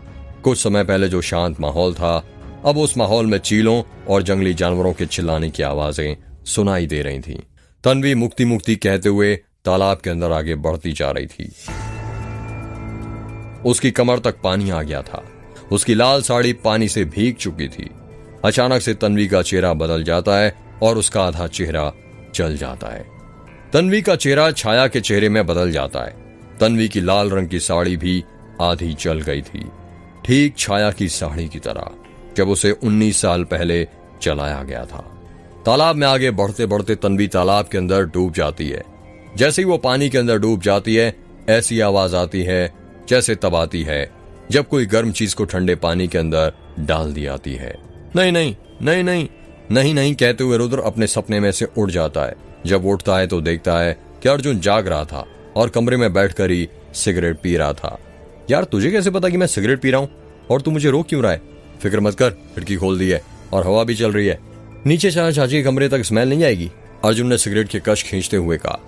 कुछ समय पहले जो शांत माहौल था, अब उस माहौल में चीलों और जंगली जानवरों के चिल्लाने की आवाजें सुनाई दे रही थीं। तन्वी मुक्ति मुक्ति कहते हुए तालाब के अंदर आगे बढ़ती जा रही थी। उसकी कमर तक पानी आ गया था। उसकी लाल साड़ी पानी से भीग चुकी थी। अचानक से तन्वी का चेहरा बदल जाता है और उसका आधा चेहरा जल जाता है। तन्वी का चेहरा छाया के चेहरे में बदल जाता है। तन्वी की लाल रंग की साड़ी भी आधी जल गई थी, ठीक छाया की साड़ी की तरह जब उसे 19 साल पहले जलाया गया था। तालाब में आगे बढ़ते बढ़ते तन्वी तालाब के अंदर डूब जाती है। जैसे ही वो पानी के अंदर डूब जाती है, ऐसी आवाज आती है जैसे तब आती है जब कोई गर्म चीज को ठंडे पानी के अंदर डाल दी जाती है। नहीं नहीं नहीं नहीं नहीं नहीं कहते हुए रुद्र अपने सपने में से उड़ जाता है। जब उठता है तो देखता है कि अर्जुन जाग रहा था और कमरे में बैठकर ही सिगरेट पी रहा था। यार, तुझे कैसे पता कि मैं सिगरेट पी रहा हूँ और तू मुझे रोक क्यों रहा है? फिक्र मत कर, खिड़की खोल दी है और हवा भी चल रही है। नीचे चाचा चाची के कमरे तक स्मेल नहीं आएगी। अर्जुन ने सिगरेट के कश खींचते हुए कहा।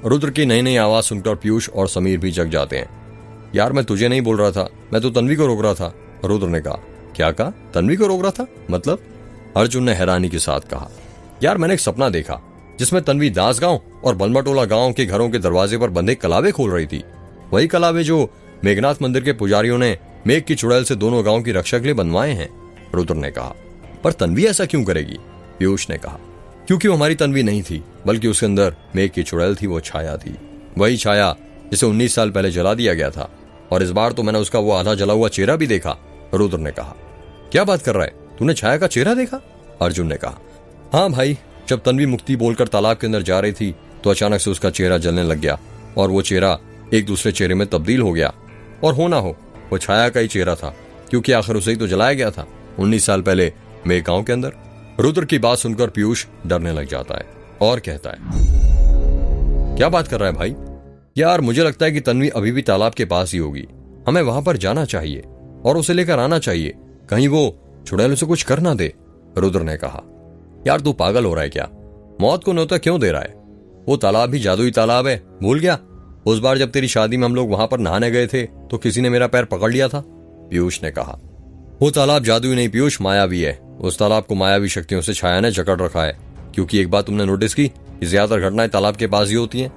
रुद्र की नई नई आवाज सुनकर पीयूष और समीर भी जग जाते हैं। यार, मैं तुझे नहीं बोल रहा था, मैं तो तन्वी को रोक रहा था। रुद्र ने कहा। क्या कहा? तन्वी को रोक रहा था मतलब? अर्जुन ने हैरानी के साथ कहा। यार, मैंने एक सपना देखा जिसमें तन्वी दास गांव और बलमाटोला गांव के घरों के दरवाजे पर बंधे कलावे खोल रही थी। वही कलावे जो मेघनाथ मंदिर के पुजारियों ने मेघ की चुड़ैल से दोनों गांव की रक्षा के लिए बनवाए हैं। रुद्र ने कहा। पर तन्वी ऐसा क्यों करेगी? पीयूष ने कहा। क्योंकि वो हमारी तन्वी नहीं थी, बल्कि उसके अंदर मेघ की चुड़ैल थी। वो छाया थी, वही छाया जिसे 19 साल पहले जला दिया गया था। और इस बार तो मैंने उसका वो आधा जला हुआ चेहरा भी देखा। रुद्र ने कहा। क्या बात कर रहा है? तूने छाया का चेहरा देखा? अर्जुन ने कहा। हाँ भाई, जब तन्वी मुक्ति बोलकर तालाब के अंदर जा रही थी तो अचानक से उसका चेहरा जलने लग गया और वो चेहरा एक दूसरे चेहरे में तब्दील हो गया। और हो ना हो, वो छाया का ही चेहरा था, क्योंकि आखिर उसे ही तो जलाया गया था 19 साल पहले मेघ गांव के अंदर। रुद्र की बात सुनकर पीयूष डरने लग जाता है और कहता है। क्या बात कर रहा है भाई? यार, मुझे लगता है कि तन्वी अभी भी तालाब के पास ही होगी। हमें वहां पर जाना चाहिए और उसे लेकर आना चाहिए, कहीं वो चुड़ैल उसे कुछ कर ना दे। रुद्र ने कहा। यार, तू पागल हो रहा है क्या? मौत को न्योता क्यों दे रहा है? वो तालाब भी जादुई तालाब है, भूल गया? उस बार जब तेरी शादी में हम लोग वहां पर नहाने गए थे तो किसी ने मेरा पैर पकड़ लिया था, पीयूष ने कहा। वो तालाब जादुई नहीं पीयूष, मायावी है। उस तालाब को मायावी शक्तियों से छाया ने जकड़ रखा है। क्योंकि एक बात तुमने नोटिस की कि ज्यादातर घटनाएं तालाब के पास ही होती हैं।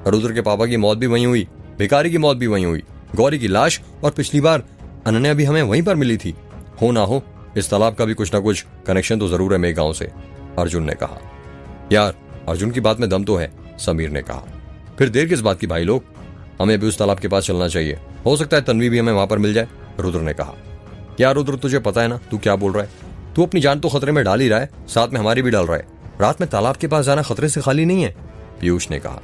रुद्र के पापा की मौत भी वहीं हुई, भिखारी की मौत भी वहीं हुई, गौरी की लाश और पिछली बार अनन्या भी हमें वहीं पर मिली थी। हो ना हो इस तालाब का भी कुछ ना कुछ कनेक्शन तो जरूर है मेरे गांव से, अर्जुन ने कहा। यार अर्जुन की बात में दम तो है, समीर ने कहा। फिर देर किस बात की भाई लोग, हमें भी उस तालाब के पास चलना चाहिए। हो सकता है तन्वी भी हमें वहां पर मिल जाए, रुद्र ने कहा। यार रुद्र तुझे पता है ना तू क्या बोल रहा है? तू अपनी जान तो खतरे में डाल ही रहा है, साथ में हमारी भी डाल रहा है। रात में तालाब के पास जाना खतरे से खाली नहीं है, पीयूष ने कहा।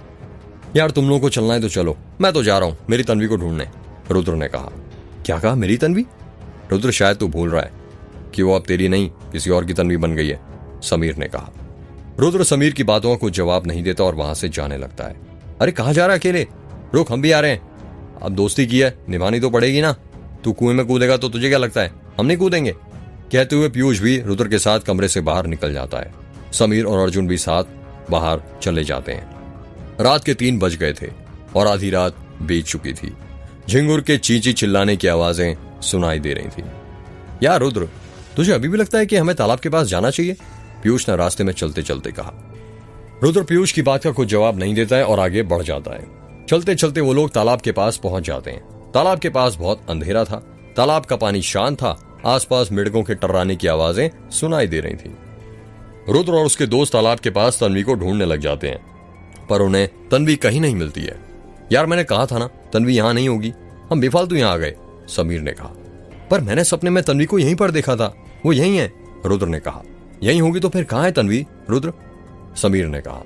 यार तुम लोगों को चलना है तो चलो, मैं तो जा रहा हूं मेरी तन्वी को ढूंढने, रुद्र ने कहा। क्या कहा, मेरी तन्वी? रुद्र शायद तू भूल रहा है कि वो अब तेरी नहीं किसी और की तन्वी बन गई है, समीर ने कहा। रुद्र समीर की बातों को जवाब नहीं देता और वहां से जाने लगता है। अरे कहां जा रहा है अकेले? रुक, हम भी आ रहे हैं। अब दोस्ती की है, निभानी तो पड़ेगी ना। तू कुएं में कूदेगा तो तुझे क्या लगता है हम नहीं कूदेंगे? कहते हुए पीयूष भी रुद्र के साथ कमरे से बाहर निकल जाता है। समीर और अर्जुन भी साथ बाहर चले जाते हैं। रात के 3 बज गए थे और आधी रात बीत चुकी थी। झिंगुर के चींची चिल्लाने की आवाजें सुनाई दे रही थी। यार रुद्र तुझे अभी भी लगता है कि हमें तालाब के पास जाना चाहिए? पीयूष ने रास्ते में चलते चलते कहा। रुद्र पीयूष की बात का कुछ जवाब नहीं देता है और आगे बढ़ जाता है। चलते चलते वो लोग तालाब के पास पहुंच जाते हैं। तालाब के पास बहुत अंधेरा था। तालाब का पानी शांत था। आसपास मेढकों के टर्राने की आवाजें सुनाई दे रही थी। रुद्र और उसके दोस्त तालाब के पास तन्वी को ढूंढने लग जाते हैं, पर उन्हें तन्वी कहीं नहीं मिलती है। यार मैंने कहा था ना तन्वी यहां नहीं होगी, हम बेफालतू यहां आ गए, समीर ने कहा। पर मैंने सपने में तन्वी को यहीं पर देखा था, वो यहीं है, रुद्र ने कहा। यहीं होगी तो फिर कहां है तन्वी, रुद्र? समीर ने कहा।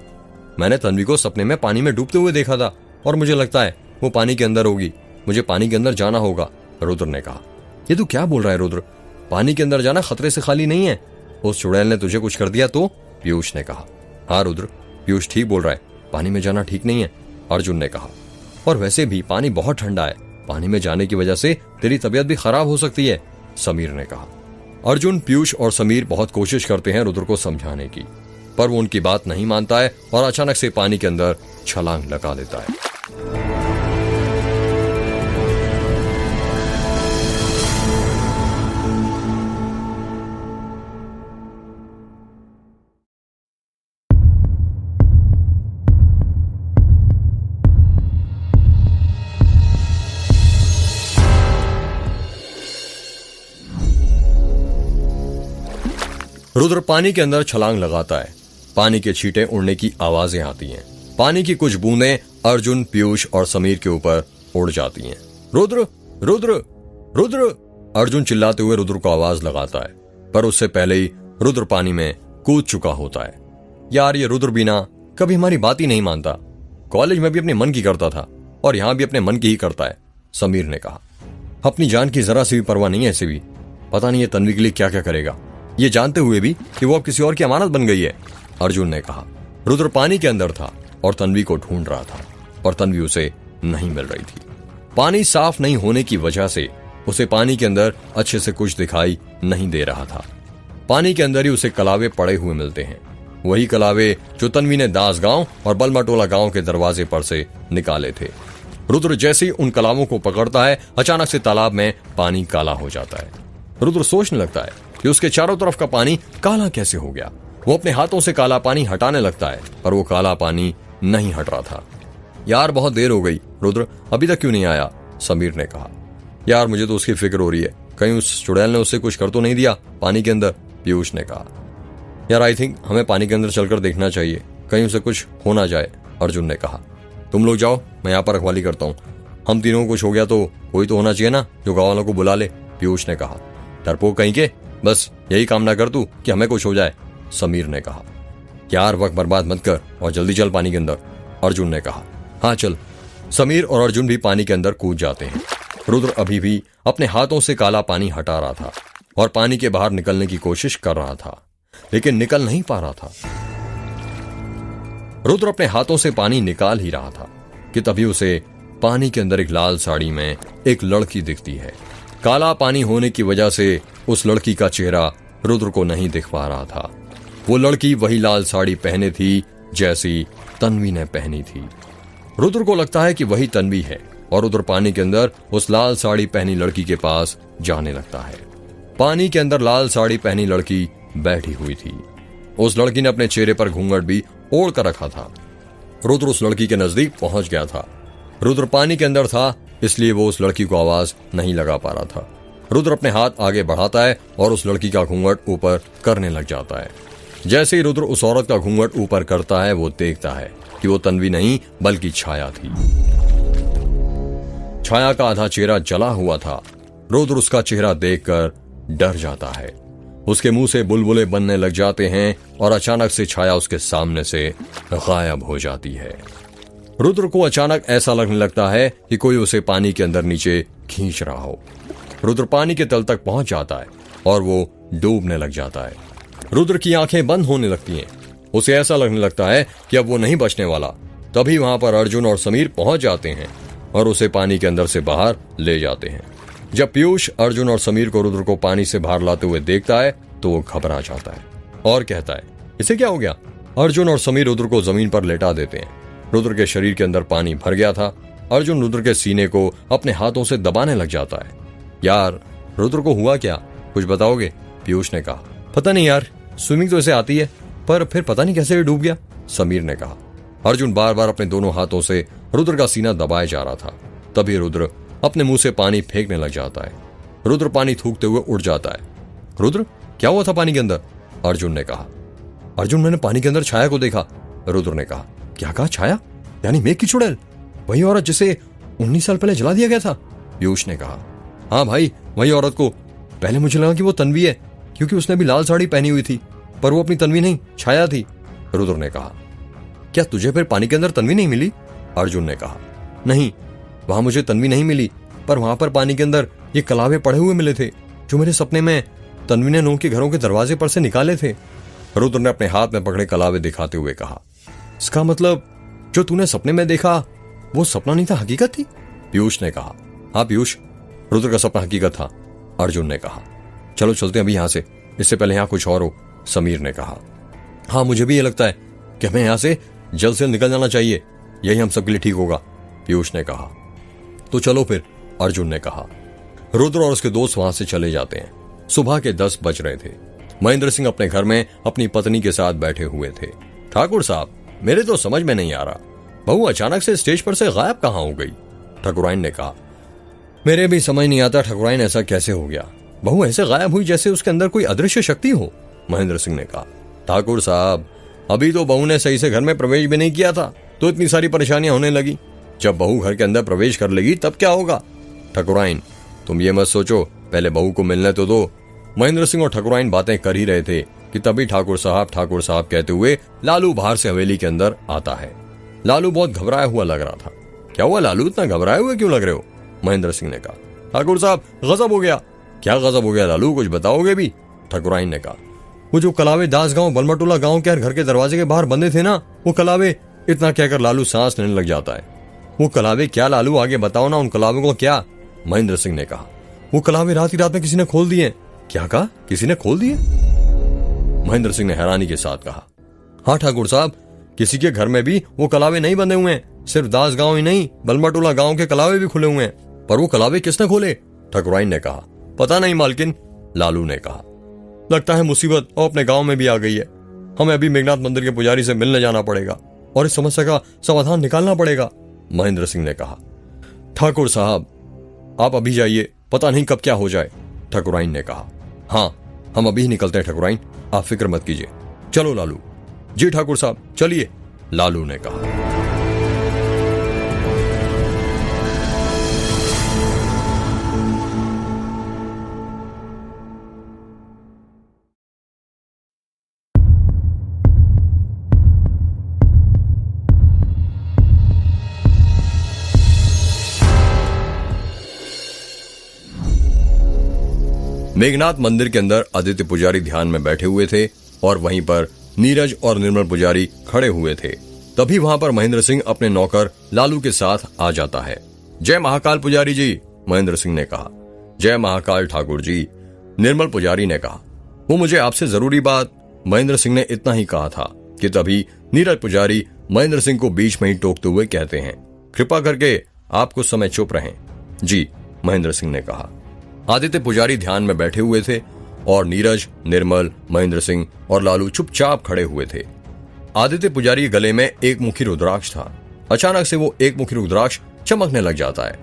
मैंने तन्वी को सपने में पानी में डूबते हुए देखा था और मुझे लगता है वो पानी के अंदर होगी। मुझे पानी के अंदर जाना होगा, रुद्र ने कहा। ये तू क्या बोल रहा है रुद्र? पानी के अंदर जाना खतरे से खाली नहीं है। उस चुड़ैल ने तुझे कुछ कर दिया तो? पीयूष ने कहा। हाँ रुद्र, पीयूष ठीक बोल रहा है, पानी में जाना ठीक नहीं है, अर्जुन ने कहा। और वैसे भी पानी बहुत ठंडा है, पानी में जाने की वजह से तेरी तबीयत भी खराब हो सकती है, समीर ने कहा। अर्जुन, पीयूष और समीर बहुत कोशिश करते हैं रुद्र को समझाने की, पर वो उनकी बात नहीं मानता है और अचानक से पानी के अंदर छलांग लगा देता है। रुद्र पानी के अंदर छलांग लगाता है। पानी के छींटे उड़ने की आवाजें आती हैं। पानी की कुछ बूंदें अर्जुन, पीयूष और समीर के ऊपर उड़ जाती हैं। रुद्र, रुद्र, रुद्र, अर्जुन चिल्लाते हुए रुद्र को आवाज लगाता है, पर उससे पहले ही रुद्र पानी में कूद चुका होता है। यार ये रुद्र भी ना कभी हमारी बात ही नहीं मानता। कॉलेज में भी अपने मन की करता था और यहां भी अपने मन की ही करता है, समीर ने कहा। अपनी जान की जरा सी भी परवाह नहीं है इसे भी। पता नहीं ये तन्वी के लिए क्या क्या करेगा, ये जानते हुए भी कि वो अब किसी और की अमानत बन गई है, अर्जुन ने कहा। रुद्र पानी के अंदर था और तन्वी को ढूंढ रहा था, पर तन्वी उसे नहीं मिल रही थी। पानी साफ नहीं होने की वजह से उसे पानी के अंदर अच्छे से कुछ दिखाई नहीं दे रहा था। पानी के अंदर ही उसे कलावे पड़े हुए मिलते हैं, वही कलावे जो तन्वी ने दास गांव और बलमटोला गांव के दरवाजे पर से निकाले थे। रुद्र जैसे ही उन कलावों को पकड़ता है, अचानक से तालाब में पानी काला हो जाता है। रुद्र सोचने लगता है कि उसके चारों तरफ का पानी काला कैसे हो गया। वो अपने हाथों से काला पानी हटाने लगता है, पर वो काला पानी नहीं हट रहा था। यार बहुत देर हो गई, रुद्र अभी तक क्यों नहीं आया, समीर ने कहा। यार मुझे तो उसकी फिक्र हो रही है, कहीं उस चुड़ैल ने उससे कुछ कर तो नहीं दिया पानी के अंदर, पीयूष ने कहा। यार आई थिंक हमें पानी के अंदर चलकर देखना चाहिए, कहीं उसे कुछ हो ना जाए, अर्जुन ने कहा। तुम लोग जाओ, मैं यहाँ पर रखवाली करता हूँ। हम तीनों को कुछ हो गया तो कोई तो होना चाहिए ना जो गाँव वालों को बुला ले, पीयूष ने कहा। डरपोक कहीं के, बस यही कामना कर तू कि हमें कुछ हो जाए, समीर ने कहा। यार वक्त बर्बाद मत कर और जल्दी चल पानी के अंदर, अर्जुन ने कहा। हाँ चल। समीर और अर्जुन भी पानी के अंदर कूद जाते हैं। रुद्र अभी भी अपने हाथों से काला पानी हटा रहा था और पानी के बाहर निकलने की कोशिश कर रहा था, लेकिन निकल नहीं पा रहा था। रुद्र अपने हाथों से पानी निकाल ही रहा था कि तभी उसे पानी के अंदर एक लाल साड़ी में एक लड़की दिखती है। काला पानी होने की वजह से उस लड़की का चेहरा रुद्र को नहीं दिख पा रहा था। वो लड़की वही लाल साड़ी पहने थी जैसी तन्वी ने पहनी थी। रुद्र को लगता है कि वही तन्वी है और रुद्र पानी के अंदर उस लाल साड़ी पहनी लड़की के पास जाने लगता है। पानी के अंदर लाल साड़ी पहनी लड़की बैठी हुई थी। उस लड़की ने अपने चेहरे पर घूंघट भी ओढ़ कर रखा था। रुद्र उस लड़की के नजदीक पहुंच गया था। रुद्र पानी के अंदर था, इसलिए वो उस लड़की को आवाज नहीं लगा पा रहा था। रुद्र अपने हाथ आगे बढ़ाता है और उस लड़की का घूंघट ऊपर करने लग जाता है। जैसे ही रुद्र उस औरत का घूंघट ऊपर करता है, वो देखता है कि वो तन्वी नहीं बल्कि छाया थी। छाया का आधा चेहरा जला हुआ था। रुद्र उसका चेहरा देखकर डर जाता है। उसके मुंह से बुलबुले बनने लग जाते हैं और अचानक से छाया उसके सामने से गायब हो जाती है। रुद्र को अचानक ऐसा लगने लगता है कि कोई उसे पानी के अंदर नीचे खींच रहा हो। रुद्र पानी के तल तक पहुंच जाता है और वो डूबने लग जाता है। रुद्र की आंखें बंद होने लगती हैं। उसे ऐसा लगने लगता है कि अब वो नहीं बचने वाला। तभी वहां पर अर्जुन और समीर पहुंच जाते हैं और उसे पानी के अंदर से बाहर ले जाते हैं। जब पीयूष अर्जुन और समीर को रुद्र को पानी से बाहर लाते हुए देखता है तो वो घबरा जाता है और कहता है, इसे क्या हो गया? अर्जुन और समीर रुद्र को जमीन पर लेटा देते हैं। रुद्र के शरीर के अंदर पानी भर गया था। अर्जुन रुद्र के सीने को अपने हाथों से दबाने लग जाता है। यार, रुद्र को हुआ क्या, कुछ बताओगे? पीयूष ने कहा। पता नहीं यार, स्विमिंग तो इसे आती है, पर फिर पता नहीं कैसे डूब गया, समीर ने कहा। अर्जुन बार बार अपने दोनों हाथों से रुद्र का सीना दबाए जा रहा था। तभी रुद्र अपने मुंह से पानी फेंकने लग जाता है। रुद्र पानी थूकते हुए उड़ जाता है। रुद्र, क्या हुआ था पानी के अंदर? अर्जुन ने कहा। अर्जुन, मैंने पानी के अंदर छाया को देखा, रुद्र ने कहा। क्या कहा? छाया यानी मेघ की चुड़ैल, वही औरत जिसे 19 साल पहले जला दिया गया था, पीयूष ने कहा। हाँ भाई, वही औरत को। पहले मुझे लगा कि वो तन्वी है, क्योंकि उसने भी लाल साड़ी पहनी हुई थी, पर वो अपनी तन्वी नहीं, छाया थी, रुद्र ने कहा। क्या तुझे फिर पानी के अंदर तन्वी नहीं मिली? अर्जुन ने कहा। नहीं, वहां मुझे तन्वी नहीं मिली, पर वहां पर पानी के अंदर ये कलावे पड़े हुए मिले थे, जो मेरे सपने में तन्वी ने लोगों के घरों के दरवाजे पर से निकाले थे। रुद्र ने अपने हाथ में पकड़े कलावे दिखाते हुए कहा। इसका मतलब जो तूने सपने में देखा वो सपना नहीं था, हकीकत थी, पीयूष ने कहा। हाँ पीयूष, रुद्र का सपना हकीकत था, अर्जुन ने कहा। चलो चलते हैं अभी यहां से, इससे पहले यहां कुछ और हो, समीर ने कहा। हाँ, मुझे भी ये लगता है कि हमें यहां से जल्द से निकल जाना चाहिए, यही हम सबके लिए ठीक होगा, पीयूष ने कहा। तो चलो फिर, अर्जुन ने कहा। रुद्र और उसके दोस्त वहां से चले जाते हैं। सुबह के 10 बज रहे थे। महेंद्र सिंह अपने घर में अपनी पत्नी के साथ बैठे हुए थे। ठाकुर साहब, मेरे तो समझ में नहीं आ रहा, बहू अचानक से स्टेज पर से गायब कहां हो गई, ठकुराइन ने कहा। मेरे भी समझ नहीं आता ठकुराइन, ऐसा कैसे हो गया? बहू ऐसे गायब हुई जैसे उसके अंदर कोई अदृश्य शक्ति हो, महेंद्र सिंह ने कहा। ठाकुर साहब, अभी तो बहू ने सही से घर में प्रवेश भी नहीं किया था, तो इतनी सारी परेशानियां होने लगी। जब बहू घर के अंदर प्रवेश कर लेगी तब क्या होगा? ठकुराइन, तुम ये मत सोचो, पहले बहू को मिलने तो दो। महेंद्र सिंह और ठकुराइन बातें कर ही रहे थे कि तभी ठाकुर साहब कहते हुए लालू बाहर से हवेली के अंदर आता है। लालू बहुत घबराया हुआ लग रहा था। क्या हुआ लालू, इतना घबराए हुए क्यों लग रहे हो? महेंद्र सिंह ने कहा। ठाकुर साहब, गजब हो गया। क्या गजब हो गया लालू, कुछ बताओगे भी? ठकुराइन ने कहा। वो जो कलावे दास गांव बलमटोला गांव के घर के दरवाजे के बाहर बंधे थे ना, वो कलावे, इतना कहकर लालू सांस लेने लग जाता है। वो कलावे क्या लालू, आगे बताओ ना, उन कलावे को क्या? महेंद्र सिंह ने कहा। वो कलावे रात ही रात में किसी ने खोल दिए। क्या कहा, किसी ने खोल दिए? महेंद्र सिंह ने हैरानी के साथ कहा। हाँ ठाकुर साहब, किसी के घर में भी वो कलावे नहीं बंधे हुए हैं, सिर्फ दास गांव ही नहीं, बलमटोला गांव के कलावे भी खुले हुए हैं। पर वो कलावे किसने खोले? ठकुराइन ने कहा। पता नहीं मालकिन, लालू ने कहा। लगता है मुसीबत और अपने गांव में भी आ गई है। हमें अभी मेघनाथ मंदिर के पुजारी से मिलने जाना पड़ेगा और इस समस्या का समाधान निकालना पड़ेगा, महेंद्र सिंह ने कहा। ठाकुर साहब, आप अभी जाइए, पता नहीं कब क्या हो जाए, ठकुराइन ने कहा। हाँ, हम अभी निकलते हैं ठकुराइन, आप फिक्र मत कीजिए। चलो लालू। जी ठाकुर साहब, चलिए, लालू ने कहा। मेघनाथ मंदिर के अंदर आदित्य पुजारी ध्यान में बैठे हुए थे और वहीं पर नीरज और निर्मल पुजारी खड़े हुए थे। तभी वहां पर महेंद्र सिंह अपने नौकर लालू के साथ आ जाता है। जय महाकाल पुजारी जी, महेंद्र सिंह ने कहा। जय महाकाल ठाकुर जी, निर्मल पुजारी ने कहा। वो मुझे आपसे जरूरी बात महेंद्र सिंह ने इतना ही कहा था कि तभी नीरज पुजारी महेंद्र सिंह को बीच में ही टोकते हुए कहते हैं, कृपा करके आप कुछ समय चुप रहें। जी, महेंद्र सिंह ने कहा। आदित्य पुजारी ध्यान में बैठे हुए थे और नीरज, निर्मल, महेंद्र सिंह और लालू चुपचाप खड़े हुए थे। आदित्य पुजारी के गले में एक मुखी रुद्राक्ष था। अचानक से वो एक मुखी रुद्राक्ष चमकने लग जाता है।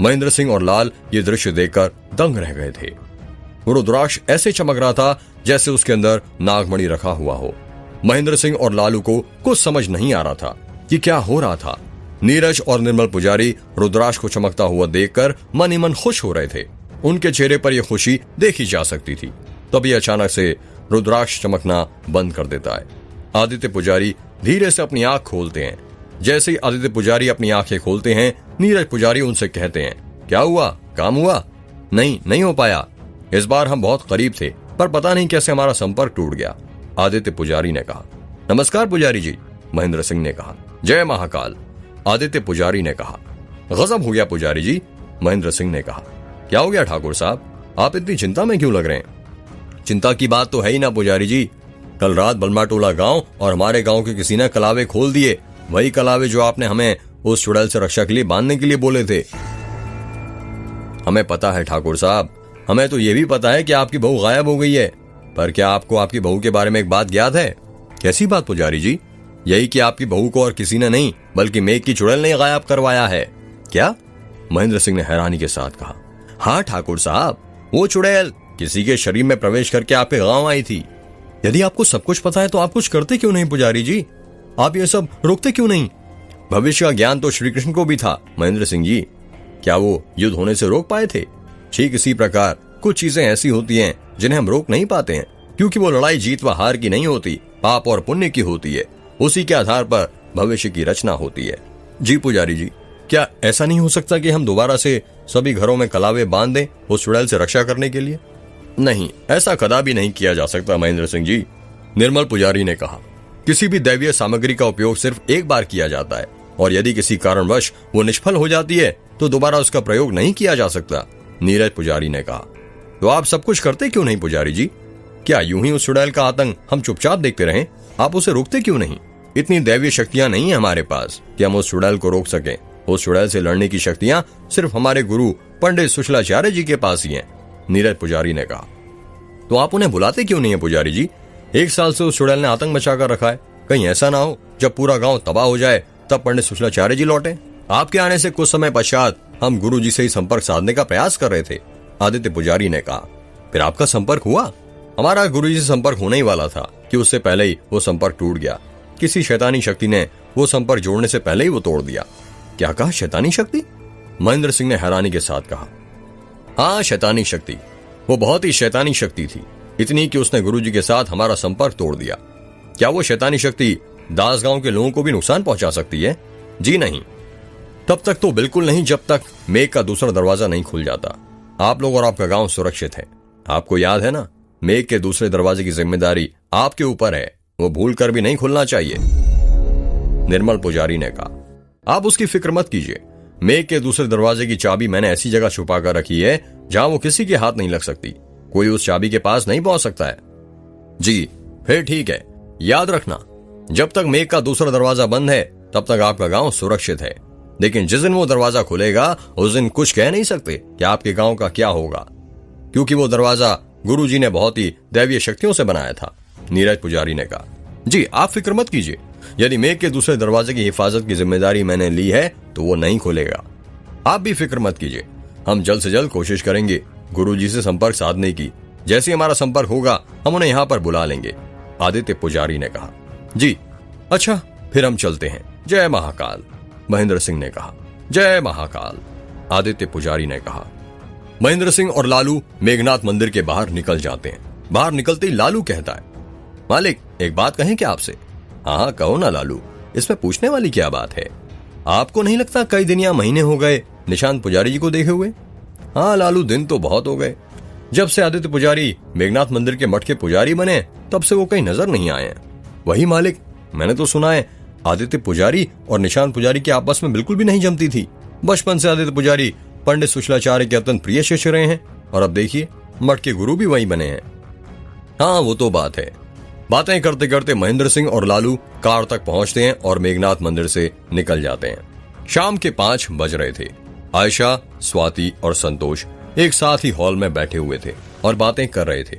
महेंद्र सिंह और लाल ये दृश्य देखकर दंग रह गए थे। वो रुद्राक्ष ऐसे चमक रहा था जैसे उसके अंदर नागमणि रखा हुआ हो। महेंद्र सिंह और लालू को कुछ समझ नहीं आ रहा था कि क्या हो रहा था। नीरज और निर्मल पुजारी रुद्राक्ष को चमकता हुआ देखकर मन ही मन खुश हो रहे थे। उनके चेहरे पर यह खुशी देखी जा सकती थी। तभी अचानक से रुद्राक्ष चमकना बंद कर देता है। आदित्य पुजारी धीरे से अपनी आंख खोलते हैं। जैसे ही आदित्य पुजारी अपनी आंखें खोलते हैं, नीरज पुजारी उनसे कहते हैं, क्या हुआ, काम हुआ? नहीं हो पाया। इस बार हम बहुत करीब थे, पर पता नहीं कैसे हमारा संपर्क टूट गया, आदित्य पुजारी ने कहा। नमस्कार पुजारी जी, महेंद्र सिंह ने कहा। जय महाकाल, आदित्य पुजारी ने कहा। गजब हो गया पुजारी जी, महेंद्र सिंह ने कहा। क्या हो गया ठाकुर साहब, आप इतनी चिंता में क्यों लग रहे हैं? चिंता की बात तो है ही ना पुजारी जी। कल रात बलमाटोला गांव और हमारे गांव के किसी ने कलावे खोल दिए। वही कलावे जो आपने हमें उस चुड़ैल से रक्षा के लिए बांधने के लिए बोले थे। हमें पता है ठाकुर साहब, हमें तो ये भी पता है कि आपकी बहू गायब हो गई है। पर क्या आपको आपकी बहू के बारे में एक बात याद है? कैसी बात पुजारी जी? यही कि आपकी बहू को और किसी ने नहीं बल्कि मेघ की चुड़ैल ने गायब करवाया है। क्या? महेंद्र सिंह ने हैरानी के साथ कहा। हाँ ठाकुर साहब, वो चुड़ैल किसी के शरीर में प्रवेश करके आपके गांव आई थी। यदि आपको सब कुछ पता है तो आप कुछ करते क्यों नहीं पुजारी जी? आप ये सब रोकते क्यों नहीं? भविष्य का ज्ञान तो श्री कृष्ण को भी था महेंद्र सिंह जी। क्या वो युद्ध होने से रोक पाए थे? ठीक इसी प्रकार कुछ चीजें ऐसी होती हैं जिन्हें हम रोक नहीं पाते हैं, क्योंकि वो लड़ाई जीत व हार की नहीं होती, पाप और पुण्य की होती है। उसी के आधार पर भविष्य की रचना होती है। जी पुजारी जी, क्या ऐसा नहीं हो सकता कि हम दोबारा से सभी घरों में कलावे बांध दें उस चुड़ैल से रक्षा करने के लिए? नहीं, ऐसा कदापि नहीं किया जा सकता महेंद्र सिंह जी, निर्मल पुजारी ने कहा। किसी भी दैवीय सामग्री का उपयोग सिर्फ एक बार किया जाता है और यदि किसी कारणवश वो निष्फल हो जाती है तो दोबारा उसका प्रयोग नहीं किया जा सकता, नीरज पुजारी ने कहा। तो आप सब कुछ करते क्यों नहीं पुजारी जी? क्या यूं ही उस चुड़ैल का आतंक हम चुपचाप देखते रहें? आप उसे रोकते क्यों नहीं? इतनी दैवीय शक्तियां नहीं है हमारे पास कि हम उस चुड़ैल को रोक सकें। उस चुड़ैल से लड़ने की शक्तियां सिर्फ हमारे गुरु पंडित सुशलाचार्य जी के पास ही हैं, नीरज पुजारी ने कहा। तो आप उन्हें बुलाते क्यों नहीं है पुजारी जी? 1 साल से उस चुड़ैल ने आतंक मचाकर रखा है। कहीं ऐसा ना हो जब पूरा गांव तबाह हो जाए तब पंडित सुशलाचार्य जी लौटे। आपके आने से कुछ समय पश्चात हम गुरु जी से ही संपर्क साधने का प्रयास कर रहे थे, आदित्य पुजारी ने कहा। फिर आपका संपर्क हुआ? हमारा गुरु जी से संपर्क होने ही वाला था कि उससे पहले ही वो संपर्क टूट गया। किसी शैतानी शक्ति ने वो संपर्क जोड़ने से पहले ही वो तोड़ दिया। क्या कहा, शैतानी शक्ति? महेंद्र सिंह ने हैरानी के साथ कहा। हाँ, शैतानी शक्ति। वो बहुत ही शैतानी शक्ति थी, इतनी कि उसने गुरुजी के साथ हमारा संपर्क तोड़ दिया। क्या वो शैतानी शक्ति दास गांव के लोगों को भी नुकसान पहुंचा सकती है? जी नहीं, तब तक तो बिल्कुल नहीं जब तक मेघ का दूसरा दरवाजा नहीं खुल जाता। आप लोग और आपका गांव सुरक्षित है। आपको याद है ना, मेघ के दूसरे दरवाजे की जिम्मेदारी आपके ऊपर है, वो भूल कर भी नहीं खुलना चाहिए, निर्मल पुजारी ने कहा। आप उसकी फिक्र मत कीजिए। मेघ के दूसरे दरवाजे की चाबी मैंने ऐसी जगह छुपा कर रखी है जहां वो किसी के हाथ नहीं लग सकती। कोई उस चाबी के पास नहीं पहुंच सकता है। जी, फिर ठीक है। याद रखना, जब तक मेघ का दूसरा दरवाजा बंद है तब तक आपका गांव सुरक्षित है। लेकिन जिस दिन वो दरवाजा खुलेगा उस दिन कुछ कह नहीं सकते कि आपके गांव का क्या होगा, क्योंकि वो दरवाजा गुरुजी ने बहुत ही दैवीय शक्तियों से बनाया था, नीरज पुजारी ने कहा। जी, आप फिक्र मत कीजिए। यदि मेघ के दूसरे दरवाजे की हिफाजत की जिम्मेदारी मैंने ली है तो वो नहीं खुलेगा। आप भी फिक्र मत कीजिए। हम जल्द से जल्द कोशिश करेंगे गुरुजी से संपर्क साधने की। जैसे हमारा संपर्क होगा हम उन्हें यहाँ पर बुला लेंगे, आदित्य पुजारी ने कहा। जी अच्छा, फिर हम चलते हैं। जय महाकाल, महेंद्र सिंह ने कहा। जय महाकाल, आदित्य पुजारी ने कहा। महेंद्र सिंह और लालू मेघनाथ मंदिर के बाहर निकल जाते हैं। बाहर निकलते ही लालू कहता है, मालिक एक बात कहें क्या आपसे? हाँ कहो ना लालू, इसमें पूछने वाली क्या बात है? आपको नहीं लगता कई दिन या महीने हो गए निशांत पुजारी जी को देखे हुए? हाँ लालू, दिन तो बहुत हो गए। जब से आदित्य पुजारी मेघनाथ मंदिर के मठ के पुजारी बने तब से वो कहीं नजर नहीं आए हैं। वही मालिक, मैंने तो सुना है आदित्य पुजारी और निशांत पुजारी की आपस में बिल्कुल भी नहीं जमती थी। बचपन से आदित्य पुजारी पंडित सुशलाचार्य के अत्यंत प्रिय शिष्य रहे हैं और अब देखिए मठ के गुरु भी वही बने हैं। हाँ वो तो बात है, बातें करते करते महेंद्र सिंह और लालू कार तक पहुंचते हैं और मेघनाथ मंदिर से निकल जाते हैं। शाम के 5 बज रहे थे। आयशा, स्वाति और संतोष एक साथ ही हॉल में बैठे हुए थे और बातें कर रहे थे।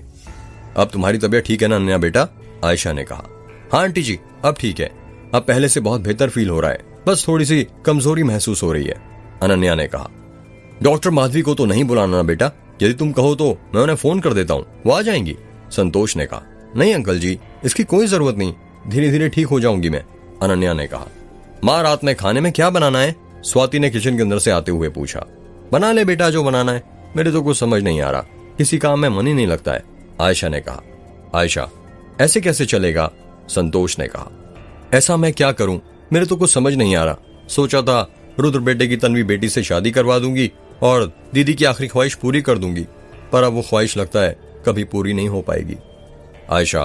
अब तुम्हारी तबीयत ठीक है ना अनन्या बेटा? आयशा ने कहा। हाँ आंटी जी, अब ठीक है। अब पहले से बहुत बेहतर फील हो रहा है, बस थोड़ी सी कमजोरी महसूस हो रही है, अनन्या ने कहा। डॉक्टर माधवी को तो नहीं बुलाना ना बेटा, यदि तुम कहो तो मैं उन्हें फोन कर देता हूँ, वो आ जाएंगी, संतोष ने कहा। नहीं अंकल जी, इसकी कोई जरूरत नहीं, धीरे धीरे ठीक हो जाऊंगी मैं, अनन्या ने कहा। माँ रात में खाने में क्या बनाना है? स्वाति ने किचन के अंदर से आते हुए पूछा। बना ले बेटा जो बनाना है, मेरे तो कुछ समझ नहीं आ रहा, किसी काम में मन ही नहीं लगता है, आयशा ने कहा। आयशा, ऐसे कैसे चलेगा? संतोष ने कहा। ऐसा मैं क्या करूं, मेरे तो कुछ समझ नहीं आ रहा। सोचा था रुद्र बेटे की तन्वी बेटी से शादी करवा दूंगी और दीदी की आखिरी ख्वाहिश पूरी कर दूंगी, पर अब वो ख्वाहिश लगता है कभी पूरी नहीं हो पाएगी। आयशा,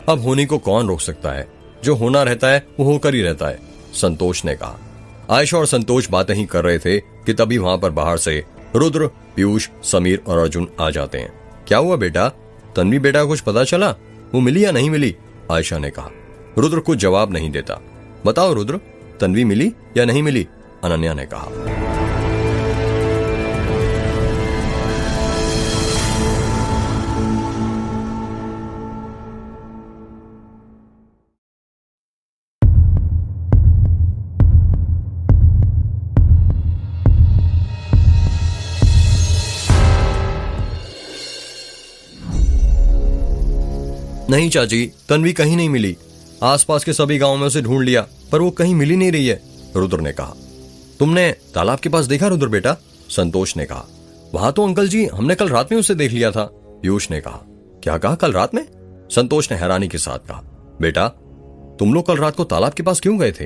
अब होने को कौन रोक सकता है, जो होना रहता है वो होकर ही रहता है, संतोष ने कहा। आयशा और संतोष बातें ही कर रहे थे कि तभी वहां पर बाहर से रुद्र, पीयूष, समीर और अर्जुन आ जाते हैं। क्या हुआ बेटा, तन्वी बेटा को कुछ पता चला, वो मिली या नहीं मिली? आयशा ने कहा। रुद्र कुछ जवाब नहीं देता। बताओ रुद्र, तन्वी मिली या नहीं मिली? अनन्या ने कहा। नहीं चाची, तन्वी कहीं नहीं मिली। आसपास के सभी गांवों में उसे ढूंढ लिया, पर वो कहीं मिल ही नहीं रही है, रुद्र ने कहा। तुमने तालाब के पास देखा रुद्र बेटा? संतोष ने कहा। वहां तो अंकल जी हमने कल रात में उसे देख लिया था, पीयूष ने कहा। क्या कहा, कल रात में? संतोष ने हैरानी के साथ कहा। बेटा, तुम लोग कल रात को तालाब के पास क्यों गए थे?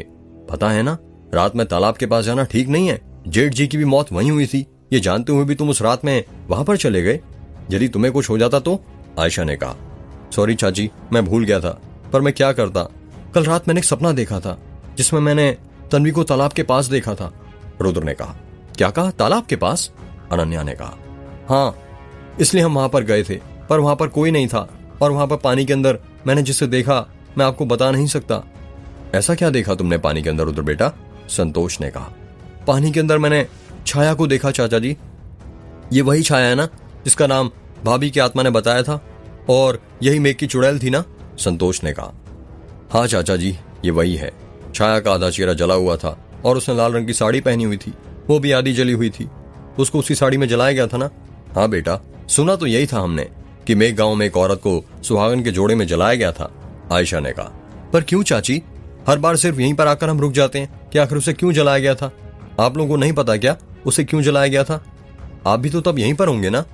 पता है ना, रात में तालाब के पास जाना ठीक नहीं है। जेठ जी की भी मौत वहीं हुई थी, ये जानते हुए भी तुम उस रात में वहां पर चले गए। यदि तुम्हें कुछ हो जाता तो? आयशा ने कहा। सॉरी चाची, मैं भूल गया था, पर मैं क्या करता। कल रात मैंने एक सपना देखा था जिसमें मैंने तन्वी को तालाब के पास देखा था, रुद्र ने कहा। क्या कहा, तालाब के पास? अनन्या ने कहा। हाँ, इसलिए हम वहां पर गए थे, पर वहां पर कोई नहीं था, और वहां पर पानी के अंदर मैंने जिसे देखा मैं आपको बता नहीं सकता। ऐसा क्या देखा तुमने पानी के अंदर रुद्र बेटा? संतोष ने कहा। पानी के अंदर मैंने छाया को देखा चाचा जी। ये वही छाया है ना जिसका नाम भाभी की आत्मा ने बताया था, और यही मेघ की चुड़ैल थी ना? संतोष ने कहा। हाँ चाचा जी, ये वही है। छाया का आधा चेहरा जला हुआ था और उसने लाल रंग की साड़ी पहनी हुई थी, वो भी आधी जली हुई थी। उसको उसी साड़ी में जलाया गया था ना? हाँ बेटा, सुना तो यही था हमने कि मेघ गांव में एक औरत को सुहागन के जोड़े में जलाया गया था, आयशा ने कहा। पर क्यों चाची, हर बार सिर्फ यहीं पर आकर हम रुक जाते हैं कि आखिर उसे क्यों जलाया गया था? आप लोगों को नहीं पता क्या उसे क्यों जलाया गया था? आप भी तो तब यहीं पर होंगे ना?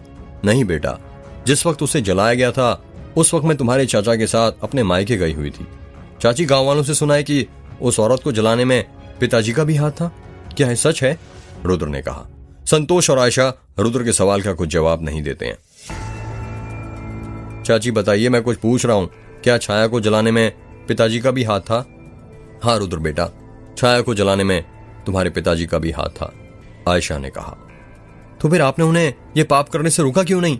नहीं बेटा, जिस वक्त उसे जलाया गया था उस वक्त मैं तुम्हारे चाचा के साथ अपने मायके गई हुई थी। चाची, गांव वालों से सुना है कि उस औरत को जलाने में पिताजी का भी हाथ था, क्या है, सच है? रुद्र ने कहा। संतोष और आयशा रुद्र के सवाल का कुछ जवाब नहीं देते हैं। चाची बताइए, मैं कुछ पूछ रहा हूं, क्या छाया को जलाने में पिताजी का भी हाथ था? हाँ रुद्र बेटा, छाया को जलाने में तुम्हारे पिताजी का भी हाथ था, आयशा ने कहा। तो फिर आपने उन्हें यह पाप करने से रोका क्यों नहीं,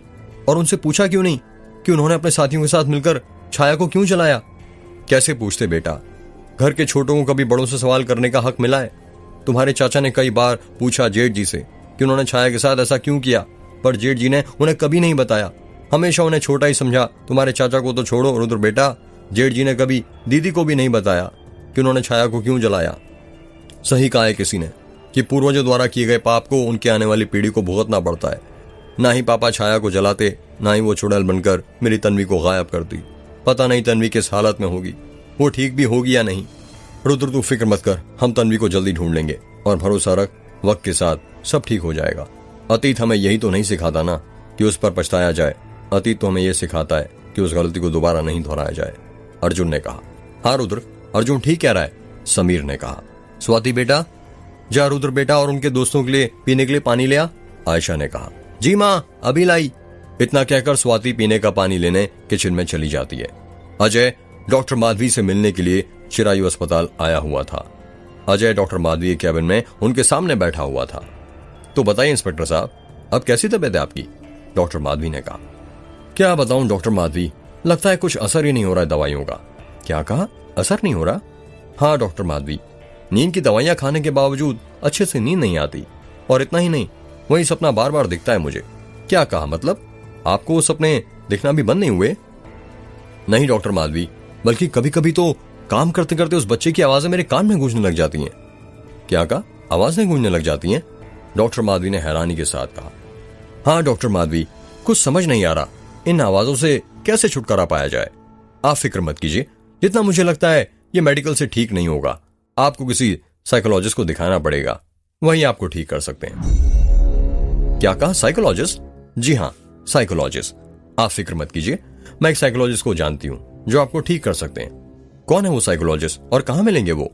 और उनसे पूछा क्यों नहीं कि उन्होंने अपने साथियों के साथ मिलकर छाया को क्यों जलाया? कैसे पूछते बेटा, घर के छोटों को कभी बड़ों से सवाल करने का हक मिला है? तुम्हारे चाचा ने कई बार पूछा जेठ जी से कि उन्होंने छाया के साथ ऐसा क्यों किया, पर जेठ जी ने उन्हें कभी नहीं बताया, हमेशा उन्हें छोटा ही समझा। तुम्हारे चाचा को तो छोड़ो रुद्र बेटा, जेठ जी ने कभी दीदी को भी नहीं बताया कि उन्होंने छाया को क्यों जलाया। सही कहा है किसी ने कि पूर्वजों द्वारा किए गए पाप को उनके आने वाली पीढ़ी को भुगतना पड़ता है। ना ही पापा छाया को जलाते, ना ही वो चुड़ैल बनकर मेरी तन्वी को गायब करती। पता नहीं तन्वी किस हालत में होगी, वो ठीक भी होगी या नहीं। रुद्र तू फिक्र मत कर, हम तन्वी को जल्दी ढूंढ लेंगे, और भरोसा रख, वक्त के साथ सब ठीक हो जाएगा। अतीत हमें यही तो नहीं सिखाता ना कि उस पर पछताया जाए, अतीत तो हमें यह सिखाता है कि उस गलती को दोबारा नहीं दोहराया जाए, अर्जुन ने कहा। हाँ रुद्र, अर्जुन ठीक कह रहा है, समीर ने कहा। स्वाति बेटा, जा रुद्र बेटा और उनके दोस्तों के लिए पीने के लिए पानी ले आ, आयशा ने कहा। जी माँ, अभी लाई। इतना कहकर स्वाति पीने का पानी लेने किचन में चली जाती है। अजय डॉक्टर माधवी से मिलने के लिए चिरायु अस्पताल आया हुआ था। अजय डॉक्टर माधवी के कैबिन में उनके सामने बैठा हुआ था। तो बताइए इंस्पेक्टर साहब, अब कैसी तबीयत है आपकी? डॉक्टर माधवी ने कहा। क्या बताऊं डॉक्टर माधवी, लगता है कुछ असर ही नहीं हो रहा है दवाइयों का। क्या कहा? असर नहीं हो रहा? हाँ डॉक्टर माधवी, नींद की दवाइयां खाने के बावजूद अच्छे से नींद नहीं आती, और इतना ही नहीं, वही सपना बार बार दिखता है मुझे। क्या कहा? मतलब आपको वो सपने दिखना भी बंद नहीं हुए? नहीं डॉक्टर माधवी, बल्कि कभी कभी तो काम करते करते उस बच्चे की आवाजें मेरे कान में गूंजने लग जाती हैं। क्या कहा? आवाजें गूंजने लग जाती हैं? डॉक्टर माधवी ने हैरानी के साथ कहा। हाँ डॉक्टर माधवी, कुछ समझ नहीं आ रहा, इन आवाजों से कैसे छुटकारा पाया जाए। आप फिक्र मत कीजिए, जितना मुझे लगता है ये मेडिकल से ठीक नहीं होगा, आपको किसी साइकोलॉजिस्ट को दिखाना पड़ेगा, वही आपको ठीक कर सकते हैं। क्या कहा? साइकोलॉजिस्ट? जी हाँ, साइकोलॉजिस्ट। आप फिक्र मत कीजिए, मैं एक साइकोलॉजिस्ट को जानती हूं जो आपको ठीक कर सकते हैं। कौन है वो साइकोलॉजिस्ट और कहां मिलेंगे वो?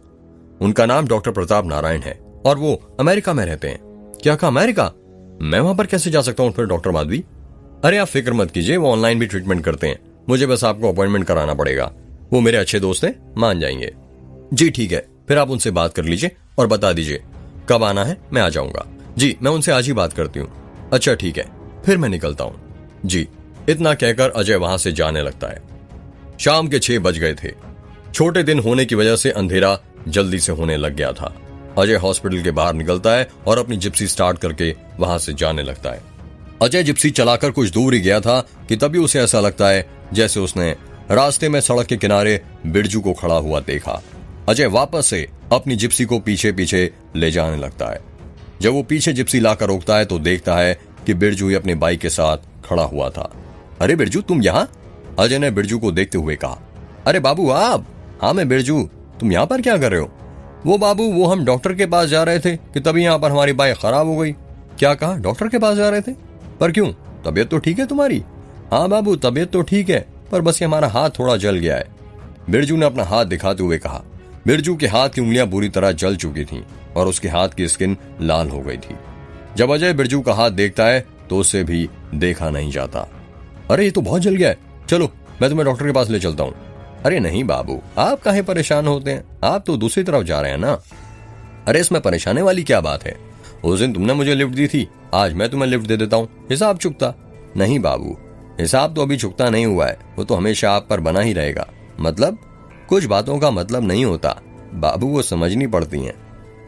उनका नाम डॉक्टर प्रताप नारायण है और वो अमेरिका में रहते हैं। क्या कहा? अमेरिका? मैं वहां पर कैसे जा सकता हूं फिर डॉक्टर माधवी? अरे आप फिक्र मत कीजिए, वो ऑनलाइन भी ट्रीटमेंट करते हैं, मुझे बस आपको अपॉइंटमेंट कराना पड़ेगा। वो मेरे अच्छे दोस्त हैं, मान जाएंगे। जी ठीक है, फिर आप उनसे बात कर लीजिए और बता दीजिए कब आना है, मैं आ जाऊंगा। जी मैं उनसे आज ही बात करती हूँ। अच्छा ठीक है, फिर मैं निकलता हूँ। जी। इतना कहकर अजय वहां से जाने लगता है। शाम के 6 बज गए थे। छोटे दिन होने की वजह से अंधेरा जल्दी से होने लग गया था। अजय हॉस्पिटल के बाहर निकलता है और अपनी जिप्सी स्टार्ट करके वहां से जाने लगता है। अजय जिप्सी चलाकर कुछ दूर ही गया था कि तभी उसे ऐसा लगता है जैसे उसने रास्ते में सड़क के किनारे बिरजू को खड़ा हुआ देखा। अजय वापस से अपनी जिप्सी को पीछे पीछे ले जाने लगता है। जब वो पीछे जिप्सी लाकर रोकता है तो देखता है कि बिरजू ही अपनी बाइक के साथ खड़ा हुआ था। अरे बिरजू, तुम यहाँ? अजय ने बिरजू को देखते हुए कहा। अरे बाबू आप? हाँ मैं बिरजू, तुम यहाँ पर क्या कर रहे हो? वो बाबू, वो हम डॉक्टर के पास जा रहे थे कि तभी यहाँ पर हमारी बाइक खराब हो गई। क्या कहा? डॉक्टर के पास जा रहे थे? पर क्यों, तबीयत तो ठीक है तुम्हारी? हाँ बाबू तबीयत तो ठीक है, पर बस ये हमारा हाथ थोड़ा जल गया है। बिरजू ने अपना हाथ दिखाते हुए कहा। बिरजू के हाथ की उंगलियां बुरी तरह जल चुकी थीं और उसके हाथ की स्किन लाल हो गई थी। जब अजय बिरजू का हाथ देखता है तो उससे भी देखा नहीं जाता। अरे ये तो बहुत जल गया है, चलो मैं तुम्हें डॉक्टर के पास ले चलता हूँ। अरे नहीं बाबू, आप काहे परेशान होते हैं, आप तो दूसरी तरफ जा रहे हैं ना। अरे इसमें परेशानी वाली क्या बात है? उस दिन तुमने मुझे लिफ्ट दी थी, आज मैं तुम्हें लिफ्ट दे देता हूँ, हिसाब चुकता। नहीं बाबू, हिसाब तो अभी चुकता नहीं हुआ है, वो तो हमेशा आप पर बना ही रहेगा। मतलब? कुछ बातों का मतलब नहीं होता बाबू, वो समझनी पड़ती हैं।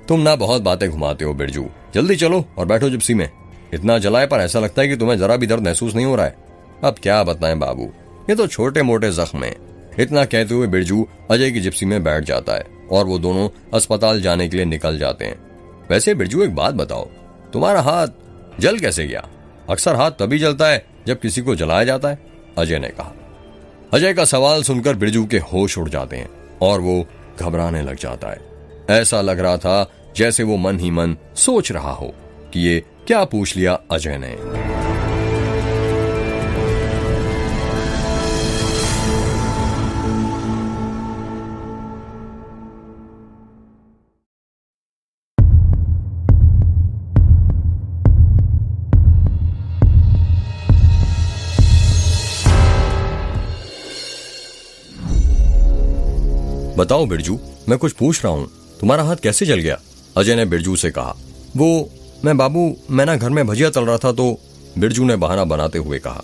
तुम ना बहुत बातें घुमाते हो बिरजू, जल्दी चलो और बैठो जिप्सी में। इतना जलाए पर ऐसा लगता है कि तुम्हें जरा भी दर्द महसूस नहीं हो रहा है। अब क्या बताएं बाबू, ये तो छोटे मोटे जख्म हैं। इतना कहते हुए बिरजू अजय की जिप्सी में बैठ जाता है और वो दोनों अस्पताल जाने के लिए निकल जाते हैं। वैसे बिरजू एक बात बताओ, तुम्हारा हाथ जल कैसे गया? अक्सर हाथ तभी जलता है जब किसी को जलाया जाता है, अजय ने कहा। अजय का सवाल सुनकर बिरजू के होश उड़ जाते हैं और वो घबराने लग जाता है। ऐसा लग रहा था जैसे वो मन ही मन सोच रहा हो कि ये क्या पूछ लिया अजय ने। बताओ बिरजू, मैं कुछ पूछ रहा हूँ, तुम्हारा हाथ कैसे जल गया? अजय ने बिरजू से कहा। मैं ना घर में भजिया तल रहा था, तो बिरजू ने बहाना बनाते हुए कहा।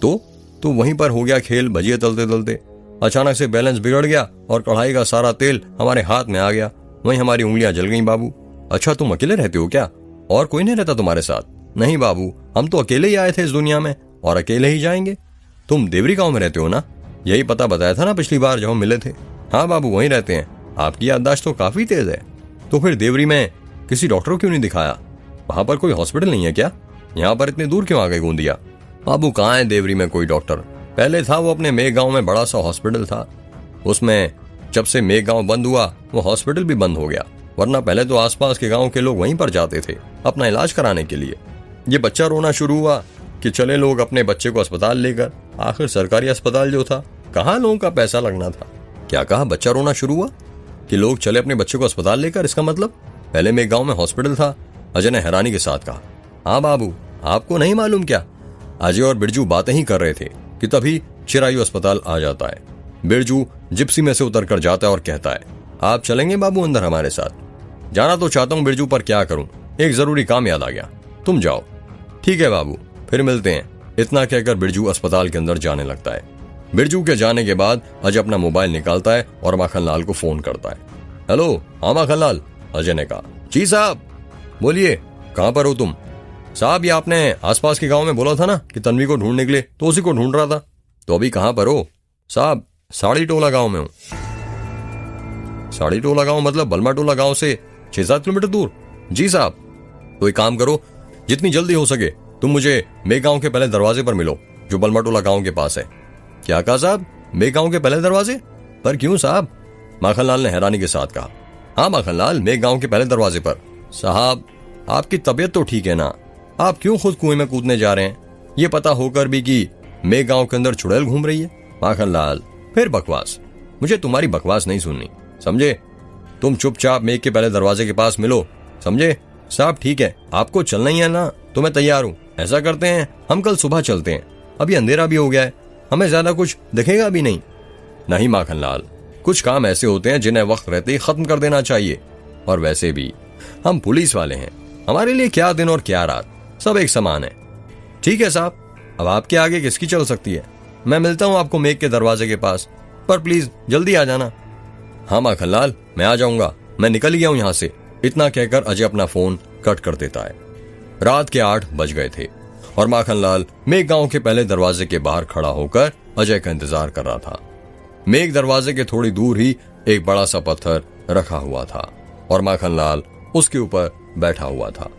तो वहीं पर हो गया खेल, भजिया तलते तलते अचानक से बैलेंस बिगड़ गया और कढ़ाई का सारा तेल हमारे हाथ में आ गया, वहीं हमारी उंगलियां जल गईं बाबू। अच्छा तुम अकेले रहते हो क्या, और कोई नहीं रहता तुम्हारे साथ? नहीं बाबू, हम तो अकेले ही आए थे इस दुनिया में और अकेले ही जाएंगे। तुम देवरी गांव में रहते हो ना? यही पता बताया था ना पिछली बार जब हम मिले थे। हाँ बाबू वहीं रहते हैं। आपकी याददाश्त तो काफी तेज है। तो फिर देवरी में किसी डॉक्टर को क्यों नहीं दिखाया? वहां पर कोई हॉस्पिटल नहीं है क्या? यहाँ पर इतने दूर क्यों आ गए गोंदिया? बाबू कहाँ है देवरी में कोई डॉक्टर? पहले था वो अपने मेघ गांव में, बड़ा सा हॉस्पिटल था। उसमें जब से मेघ गांव बंद हुआ वो हॉस्पिटल भी बंद हो गया, वरना पहले तो आसपास के गांव के लोग वहीं पर जाते थे अपना इलाज कराने के लिए। ये बच्चा रोना शुरू हुआ कि चले लोग अपने बच्चे को अस्पताल लेकर। आखिर सरकारी अस्पताल जो था, कहाँ लोगों का पैसा लगना था। क्या कहा? बच्चा रोना शुरू हुआ कि लोग चले अपने बच्चे को अस्पताल लेकर? इसका मतलब पहले में गांव में हॉस्पिटल था? अजय ने हैरानी के साथ कहा। हाँ बाबू, आपको नहीं मालूम क्या? अजय और बिरजू बातें ही कर रहे थे कि तभी चिरायु अस्पताल आ जाता है। बिरजू जिप्सी में से उतर कर जाता है और कहता है, आप चलेंगे बाबू अंदर हमारे साथ? जाना तो चाहता हूँ बिरजू, पर क्या करूं, एक जरूरी काम याद आ गया। तुम जाओ। ठीक है बाबू, फिर मिलते हैं। इतना कहकर बिरजू अस्पताल के अंदर जाने लगता है। बिरजू के जाने के बाद अजय अपना मोबाइल निकालता है और माखनलाल को फोन करता है। हेलो, हाँ माखनलाल, अजय ने कहा। जी साहब, बोलिए, कहां पर हो तुम? साहब, ये आपने आसपास के गांव में बोला था ना कि तन्वी को ढूंढने के लिए, तो उसी को ढूंढ रहा था। तो अभी कहां पर हो? साहब, साड़ी टोला गांव में हूं। साड़ी टोला गांव मतलब बलमा टोला गांव से 6-7 किलोमीटर दूर? जी साहब। तो एक काम करो, जितनी जल्दी हो सके तुम मुझे मेघ गांव के पहले दरवाजे पर मिलो, जो बलमा टोला गांव के पास है। क्या कहा साहब? मेघ गांव के पहले दरवाजे पर? क्यों साहब? माखनलाल ने हैरानी के साथ कहा। हाँ माखनलाल, मेघ गांव के पहले दरवाजे पर। साहब, आपकी तबीयत तो ठीक है ना? आप क्यों खुद कुएं में कूदने जा रहे हैं, ये पता होकर भी कि मेघ गांव के अंदर चुड़ैल घूम रही है? माखनलाल, फिर बकवास। मुझे तुम्हारी बकवास नहीं सुननी, समझे? तुम चुपचाप मेघ के पहले दरवाजे के पास मिलो, समझे? साहब ठीक है, आपको चलना ही है ना, तो मैं तैयार हूं। ऐसा करते हैं, हम कल सुबह चलते हैं। अभी अंधेरा भी हो गया है, हमें ज्यादा कुछ दिखेगा भी नहीं। नहीं माखनलाल, कुछ काम ऐसे होते हैं जिन्हें वक्त रहते ही खत्म कर देना चाहिए। और वैसे भी हम पुलिस वाले हैं, हमारे लिए क्या दिन और क्या रात, सब एक समान है। ठीक है साहब, अब आपके आगे किसकी चल सकती है। मैं मिलता हूं आपको मेघ के दरवाजे के पास, पर प्लीज जल्दी आ जाना। हाँ माखनलाल, मैं आ जाऊंगा, मैं निकल गया हूं यहां से। इतना कहकर अजय अपना फोन कट कर देता है। रात के 8 बज गए थे और माखनलाल मेघ गांव के पहले दरवाजे के बाहर खड़ा होकर अजय का इंतजार कर रहा था। मेघ दरवाजे के थोड़ी दूर ही एक बड़ा सा पत्थर रखा हुआ था और माखनलाल उसके ऊपर बैठा हुआ था।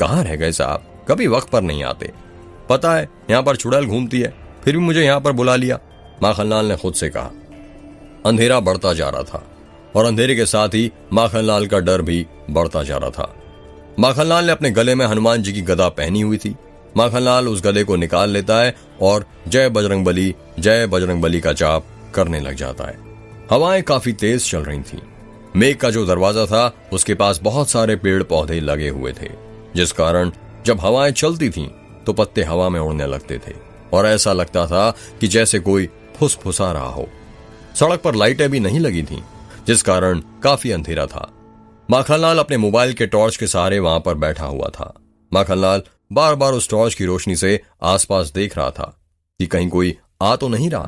कहाँ रह गए साहब, कभी वक्त पर नहीं आते। पता है यहाँ पर चुड़ैल घूमती है, फिर भी मुझे यहाँ पर बुला लिया, माखनलाल ने खुद से कहा। अंधेरा बढ़ता जा रहा था और अंधेरे के साथ ही माखनलाल का डर भी बढ़ता जा रहा था। माखनलाल ने अपने गले में हनुमान जी की गदा पहनी हुई थी। माखनलाल उस गले को निकाल लेता है और जय बजरंग बली का जाप करने लग जाता है। हवाएं काफी तेज चल रही थीं। मेघ का जो दरवाजा था उसके पास बहुत सारे पेड़ पौधे लगे हुए थे, जिस कारण जब हवाएं चलती थीं तो पत्ते हवा में उड़ने लगते थे और ऐसा लगता था कि जैसे कोई फुसफुसा रहा हो। सड़क पर लाइटें भी नहीं लगी थीं, जिस कारण काफी अंधेरा था। माखनलाल अपने मोबाइल के टॉर्च के सहारे वहां पर बैठा हुआ था। माखनलाल बार बार उस टॉर्च की रोशनी से आसपास देख रहा था कि कहीं कोई आ तो नहीं रहा।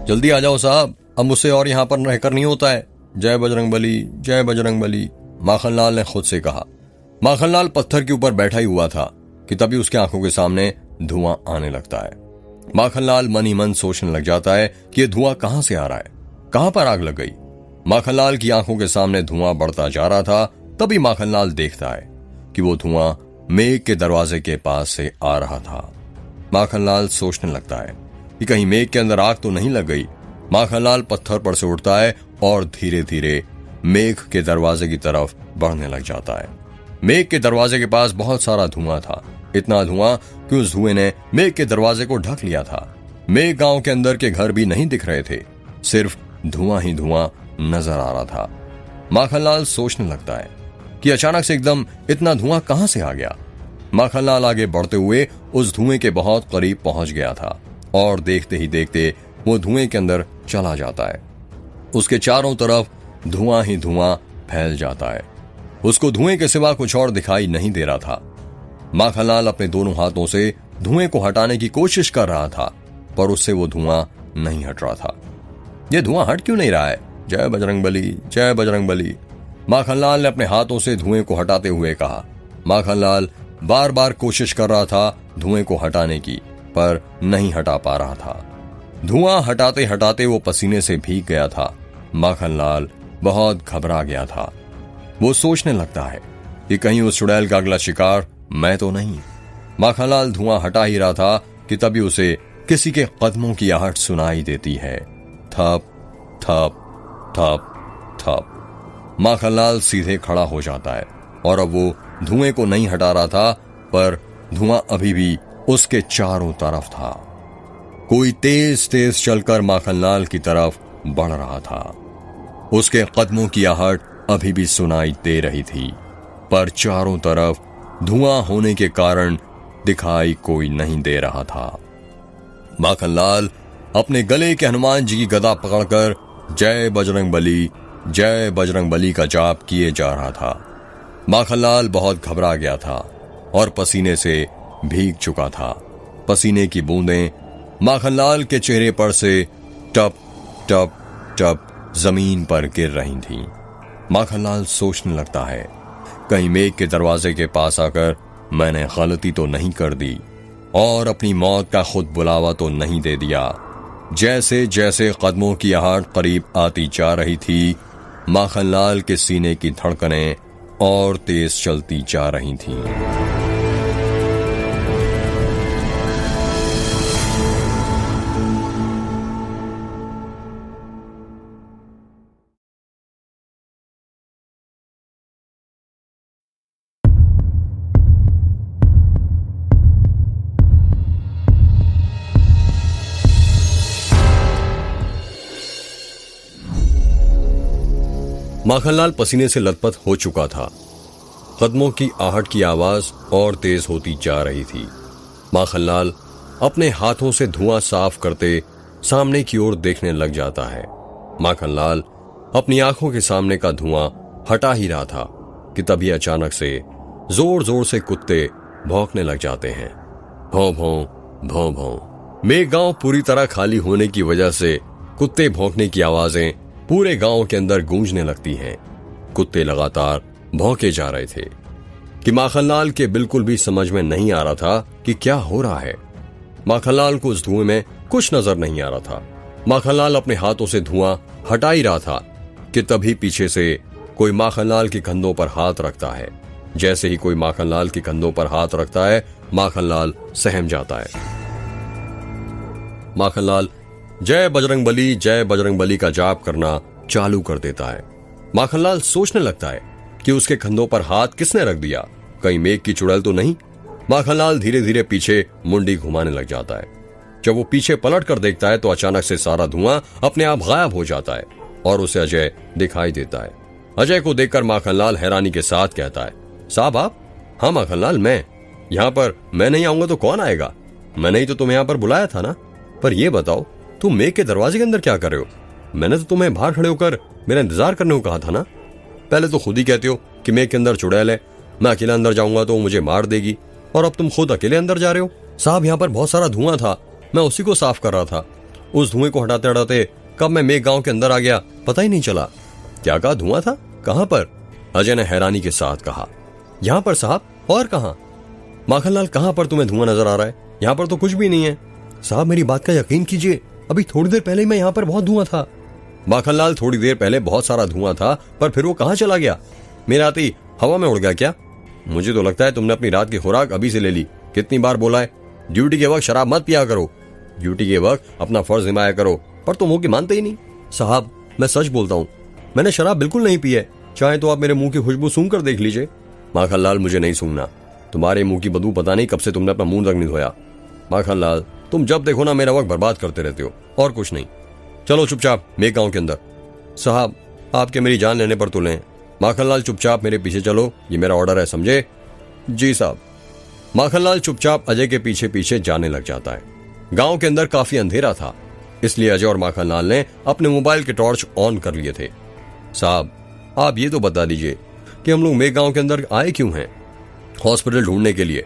जल्दी आ जाओ साहब, अब मुझसे और यहां पर रहकर नहीं होता है। जय बजरंग बली, माखनलाल ने खुद से कहा। माखनलाल पत्थर के ऊपर बैठा ही हुआ था कि तभी उसकी आंखों के सामने धुआं आने लगता है। माखनलाल मन ही मन सोचने लग जाता है कि यह धुआं कहां से आ रहा है, कहां पर आग लग गई। माखनलाल की आंखों के सामने धुआं बढ़ता जा रहा था। तभी माखनलाल देखता है कि वो धुआं मेघ के दरवाजे के पास से आ रहा था। माखनलाल सोचने लगता है कि कहीं मेघ के अंदर आग तो नहीं लग गई। माखनलाल पत्थर पर से उठता है और धीरे धीरे मेघ के दरवाजे की तरफ बढ़ने लग जाता है। मेघ के दरवाजे के पास बहुत सारा धुआं था, इतना धुआं कि उस धुएं ने मेघ के दरवाजे को ढक लिया था। मेघ गांव के अंदर के घर भी नहीं दिख रहे थे, सिर्फ धुआं ही धुआं नजर आ रहा था। माखनलाल सोचने लगता है कि अचानक से एकदम इतना धुआं कहां से आ गया। माखनलाल आगे बढ़ते हुए उस धुएं के बहुत करीब पहुंच गया था और देखते ही देखते वो धुएं के अंदर चला जाता है। उसके चारों तरफ धुआं ही धुआं फैल जाता है। उसको धुएं के सिवा कुछ और दिखाई नहीं दे रहा था। माखनलाल अपने दोनों हाथों से धुएं को हटाने की कोशिश कर रहा था, पर उससे वो धुआं नहीं हट रहा था। ये धुआं हट क्यों नहीं रहा है? जय बजरंग बली, माखनलाल ने अपने हाथों से धुएं को हटाते हुए कहा। माखनलाल बार बार कोशिश कर रहा था धुएं को हटाने की, पर नहीं हटा पा रहा था। धुआं हटाते हटाते वो पसीने से भीग गया था। माखनलाल बहुत घबरा गया था। वो सोचने लगता है कि कहीं उस चुड़ैल का अगला शिकार मैं तो नहीं। माखनलाल धुआं हटा ही रहा था कि तभी उसे किसी के कदमों की आहट सुनाई देती है। थप थप थप थप। माखनलाल सीधे खड़ा हो जाता है और अब वो धुएं को नहीं हटा रहा था, पर धुआं अभी भी उसके चारों तरफ था। कोई तेज तेज चलकर माखनलाल की तरफ बढ़ रहा था। उसके कदमों की आहट अभी भी सुनाई दे रही थी, पर चारों तरफ धुआं होने के कारण दिखाई कोई नहीं दे रहा था। माखनलाल अपने गले के हनुमान जी की गदा पकड़कर जय बजरंग बली का जाप किए जा रहा था। माखनलाल बहुत घबरा गया था और पसीने से भीग चुका था। पसीने की बूंदें माखनलाल के चेहरे पर से टप टप टप जमीन पर गिर रही थीं। माखनलाल सोचने लगता है, कहीं मेघ के दरवाजे के पास आकर मैंने गलती तो नहीं कर दी और अपनी मौत का खुद बुलावा तो नहीं दे दिया। जैसे जैसे कदमों की आहट करीब आती जा रही थी, माखनलाल के सीने की धड़कनें और तेज चलती जा रही थीं। माखनलाल पसीने से लथपथ हो चुका था। कदमों की आहट की आवाज और तेज होती जा रही थी। माखनलाल अपने हाथों से धुआं साफ करते सामने की ओर देखने लग जाता है। माखनलाल अपनी आंखों के सामने का धुआं हटा ही रहा था कि तभी अचानक से जोर जोर से कुत्ते भौंकने लग जाते हैं। भौं भौं भौं भौं। मेघ गांव पूरी तरह खाली होने की वजह से कुत्ते भौंकने की आवाजें पूरे गांव के अंदर गूंजने लगती हैं। कुत्ते लगातार भौंके जा रहे थे कि माखनलाल के बिल्कुल भी समझ में नहीं आ रहा था कि क्या हो रहा है। माखनलाल को उस धुएं में कुछ नजर नहीं आ रहा था। माखनलाल अपने हाथों से धुआं हटा ही रहा था कि तभी पीछे से कोई माखनलाल के कंधों पर हाथ रखता है। जैसे ही कोई माखनलाल के कंधों पर हाथ रखता है, माखनलाल सहम जाता है। माखनलाल जय बजरंग बली का जाप करना चालू कर देता है। माखनलाल सोचने लगता है कि उसके कंधों पर हाथ किसने रख दिया, कहीं मेघ की चुड़ैल तो नहीं। माखनलाल धीरे धीरे पीछे मुंडी घुमाने लग जाता है। जब वो पीछे पलट कर देखता है तो अचानक से सारा धुआं अपने आप गायब हो जाता है और उसे अजय दिखाई देता है। अजय को देखकर माखनलाल हैरानी के साथ कहता है, साहब आप? हाँ माखनलाल, मैं यहाँ पर मैं नहीं आऊंगा तो कौन आएगा? मैंने ही तो तुम्हें यहाँ पर बुलाया था ना। पर यह बताओ, तुम मेघ के दरवाजे के अंदर क्या कर रहे हो? मैंने तो तुम्हें बाहर खड़े होकर मेरा इंतजार करने को कहा था ना। पहले तो खुद ही कहते हो कि मेघ के अंदर चुड़ैल है, मैं अकेला अंदर जाऊंगा तो मुझे मार देगी, और अब तुम खुद अकेले अंदर जा रहे हो। साहब यहाँ पर बहुत सारा धुआं था, मैं उसी को साफ कर रहा था। उस धुएं को हटाते हटाते कब मैं मेघ गांव के अंदर आ गया पता ही नहीं चला। क्या कहा? धुआं था? कहां पर? अजय ने हैरानी के साथ कहा। यहाँ पर साहब, और कहां? माखनलाल, कहां पर तुम्हें धुआं नजर आ रहा है? यहाँ पर तो कुछ भी नहीं है। साहब मेरी बात का यकीन कीजिए, अभी थोड़ी देर पहले मैं यहाँ पर बहुत धुआं था। माखनलाल, थोड़ी देर पहले बहुत सारा धुआं था, पर फिर वो कहां चला गया? मेरा आते ही हवा में उड़ गया क्या? मुझे तो लगता है तुमने अपनी रात की खुराक अभी से ले ली। कितनी बार बोला है, ड्यूटी के वक्त शराब मत पिया करो, ड्यूटी के वक्त अपना फर्ज निभाया करो, पर तुम मुंह की मानते ही नहीं। साहब मैं सच बोलता हूँ, मैंने शराब बिल्कुल नहीं पी है, चाहे तो आप मेरे मुंह की खुशबू सूंघ कर देख लीजिए। माखनलाल, मुझे नहीं सूंघना, तुम्हारे मुंह की बदबू पता नहीं कब से तुमने अपना मुंह तक नहीं धोया। माखनलाल, तुम जब देखो ना मेरा वक्त बर्बाद करते रहते हो, और कुछ नहीं। चलो चुपचाप मेघ गांव के अंदर। साहब आपके मेरी जान लेने पर तुले हैं। माखनलाल चुपचाप मेरे पीछे चलो, ये मेरा ऑर्डर है, समझे? जी साहब। माखनलाल चुपचाप अजय के पीछे पीछे जाने लग जाता है। गांव के अंदर काफी अंधेरा था, इसलिए अजय और माखनलाल ने अपने मोबाइल के टॉर्च ऑन कर लिए थे। साहब आप ये तो बता दीजिए कि हम लोग मेघ गांव के अंदर आए क्यों हैं? हॉस्पिटल ढूंढने के लिए।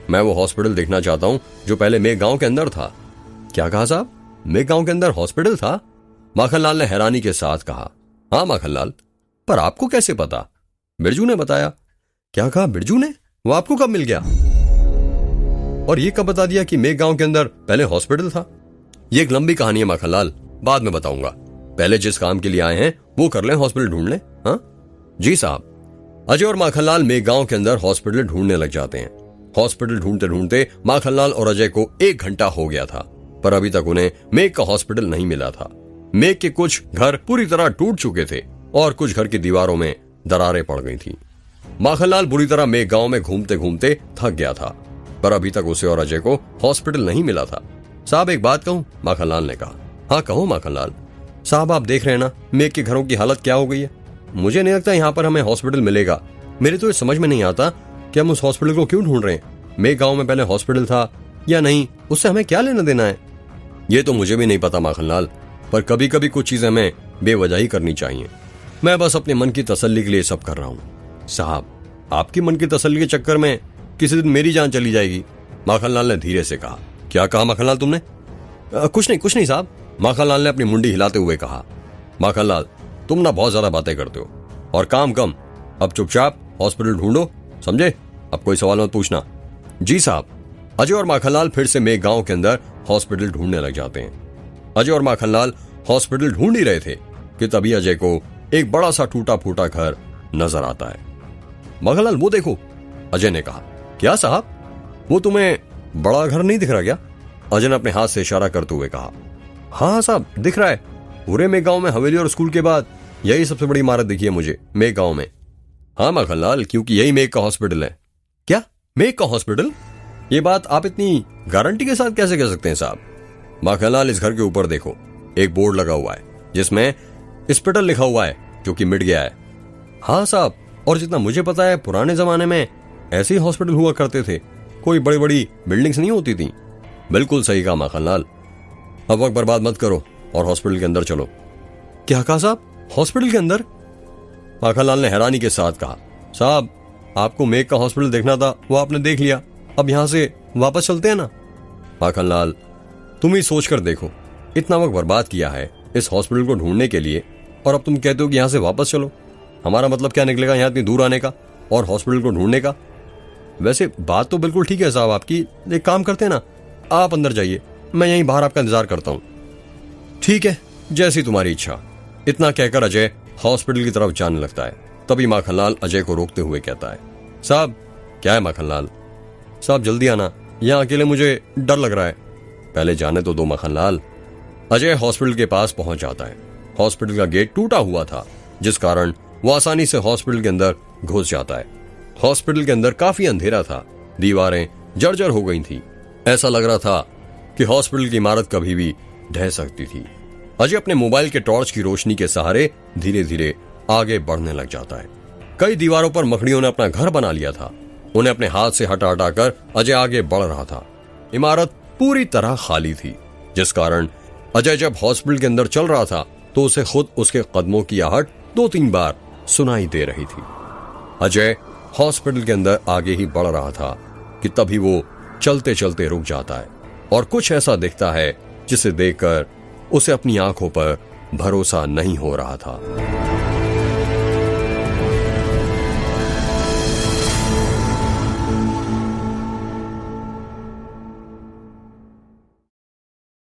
मैं वो हॉस्पिटल देखना चाहता हूं जो पहले मेघ गांव के अंदर था। क्या कहा साहब? मेघ गांव के अंदर हॉस्पिटल था? माखनलाल ने हैरानी के साथ कहा। हाँ माखनलाल, पर आपको कैसे पता? बिरजू ने बताया। क्या कहा? बिरजू ने? वो आपको कब मिल गया? और ये कब बता दिया कि मेघ गांव के अंदर पहले हॉस्पिटल था? ये एक लंबी कहानी है माखनलाल, बाद में बताऊंगा। पहले जिस काम के लिए आए हैं वो कर लें, हॉस्पिटल ढूंढ लें। हाँ जी साहब। अजय और माखनलाल मेघ गांव के अंदर हॉस्पिटल ढूंढने लग जाते हैं। हॉस्पिटल ढूंढते ढूंढते माखनलाल और अजय को 1 घंटा हो गया था, पर अभी तक उन्हें मेघ का हॉस्पिटल नहीं मिला था। मेघ के कुछ घर पूरी तरह टूट चुके थे और कुछ घर की दीवारों में दरारें पड़ गई थी। माखनलाल बुरी तरह मेघ गांव में घूमते घूमते थक गया था, पर अभी तक उसे और अजय को हॉस्पिटल नहीं मिला था। साहब एक बात कहूं? माखनलाल ने कहा। हाँ कहो माखनलाल। साहब आप देख रहे हैं ना मेघ के घरों की हालत क्या हो गई है। मुझे नहीं लगता यहाँ पर हमें हॉस्पिटल मिलेगा। मेरे तो ये समझ में नहीं आता कि हम उस हॉस्पिटल को क्यों ढूंढ रहे हैं। मेघ गांव में पहले हॉस्पिटल था या नहीं, उससे हमें क्या लेना देना है? ये तो मुझे भी नहीं पता माखनलाल, पर कभी कभी कुछ चीजें हमें बेवजह ही करनी चाहिए। मैं बस अपने मन की तसल्ली के लिए सब कर रहा हूँ। साहब आपकी मन की तसल्ली के चक्कर में किसी दिन मेरी जान चली जाएगी। माखनलाल ने धीरे से कहा। क्या कहा माखनलाल तुमने? कुछ नहीं साहब, माखनलाल ने अपनी मुंडी हिलाते हुए कहा। माखनलाल, तुम ना बहुत ज्यादा बातें करते हो और काम कम। अब चुपचाप हॉस्पिटल ढूंढो, समझे? अब कोई सवाल मत पूछना। जी साहब। अजय और माखनलाल फिर से मेघ गांव के अंदर हॉस्पिटल ढूंढने लग जाते हैं। अजय और माखनलाल हॉस्पिटल ढूंढ ही रहे थे कि तभी अजय को एक बड़ा सा टूटा फूटा घर नजर आता है। माखनलाल, वो देखो, अजय ने कहा। क्या साहब, वो तुम्हें बड़ा घर नहीं दिख रहा क्या? अजय ने अपने हाथ से इशारा करते हुए कहा। हाँ साहब, दिख रहा है। पूरे मेघ गांव में हवेली और स्कूल के बाद यही सबसे बड़ी इमारत दिखी है मुझे मेघ गांव में। हाँ माखनलाल, क्योंकि यही मेघ का हॉस्पिटल है। क्या, मेघ का हॉस्पिटल? ये बात आप इतनी गारंटी के साथ कैसे कह सकते हैं साहब? माखनलाल, इस घर के ऊपर देखो, एक बोर्ड लगा हुआ है जिसमें हॉस्पिटल लिखा हुआ है, जो कि मिट गया है। हाँ साहब, और जितना मुझे पता है पुराने जमाने में ऐसे ही हॉस्पिटल हुआ करते थे, कोई बड़ी बड़ी बिल्डिंग्स नहीं होती थी। बिल्कुल सही कहा माखनलाल। अब वक्त बर्बाद मत करो और हॉस्पिटल के अंदर चलो। क्या कहा साहब, हॉस्पिटल के अंदर? माखनलाल ने हैरानी के साथ कहा। साहब, आपको मेघ का हॉस्पिटल देखना था, वो आपने देख लिया, अब यहां से वापस चलते हैं ना। माखनलाल, तुम ही सोच कर देखो, इतना वक्त बर्बाद किया है इस हॉस्पिटल को ढूंढने के लिए, और अब तुम कहते हो कि यहां से वापस चलो। हमारा मतलब क्या निकलेगा यहां इतनी दूर आने का और हॉस्पिटल को ढूंढने का? वैसे बात तो बिल्कुल ठीक है साहब आपकी। एक काम करते हैं ना, आप अंदर जाइए, मैं यहीं बाहर आपका इंतजार करता हूं। ठीक है, जैसी तुम्हारी इच्छा। इतना कहकर अजय हॉस्पिटल की तरफ जाने लगता है। तभी माखनलाल अजय को रोकते हुए कहता है। साहब। क्या है माखनलाल? साहब जल्दी आना, यहां अकेले मुझे डर लग रहा है। पहले जाने तो दो माखनलाल। अजय हॉस्पिटल के पास पहुंच जाता है। हॉस्पिटल का गेट टूटा हुआ था, जिस कारण वो आसानी से हॉस्पिटल के अंदर घुस जाता है। हॉस्पिटल के अंदर काफी अंधेरा था, दीवारें जर्जर हो गई थी। ऐसा लग रहा था कि हॉस्पिटल की इमारत कभी भी ढह सकती थी। अजय अपने मोबाइल के टॉर्च की रोशनी के सहारे धीरे धीरे आगे बढ़ने लग जाता है। कई दीवारों पर मकड़ियों ने अपना घर बना लिया था। उन्हें अपने हाथ से हटा हटाकर अजय आगे बढ़ रहा था। इमारत पूरी तरह खाली थी, जिस कारण अजय जब हॉस्पिटल के अंदर चल रहा था तो उसे खुद उसके कदमों की आहट 2-3 बार सुनाई दे रही थी। अजय हॉस्पिटल के अंदर आगे ही बढ़ रहा था कि तभी वो चलते चलते रुक जाता है और कुछ ऐसा दिखता है जिसे देखकर उसे अपनी आंखों पर भरोसा नहीं हो रहा था।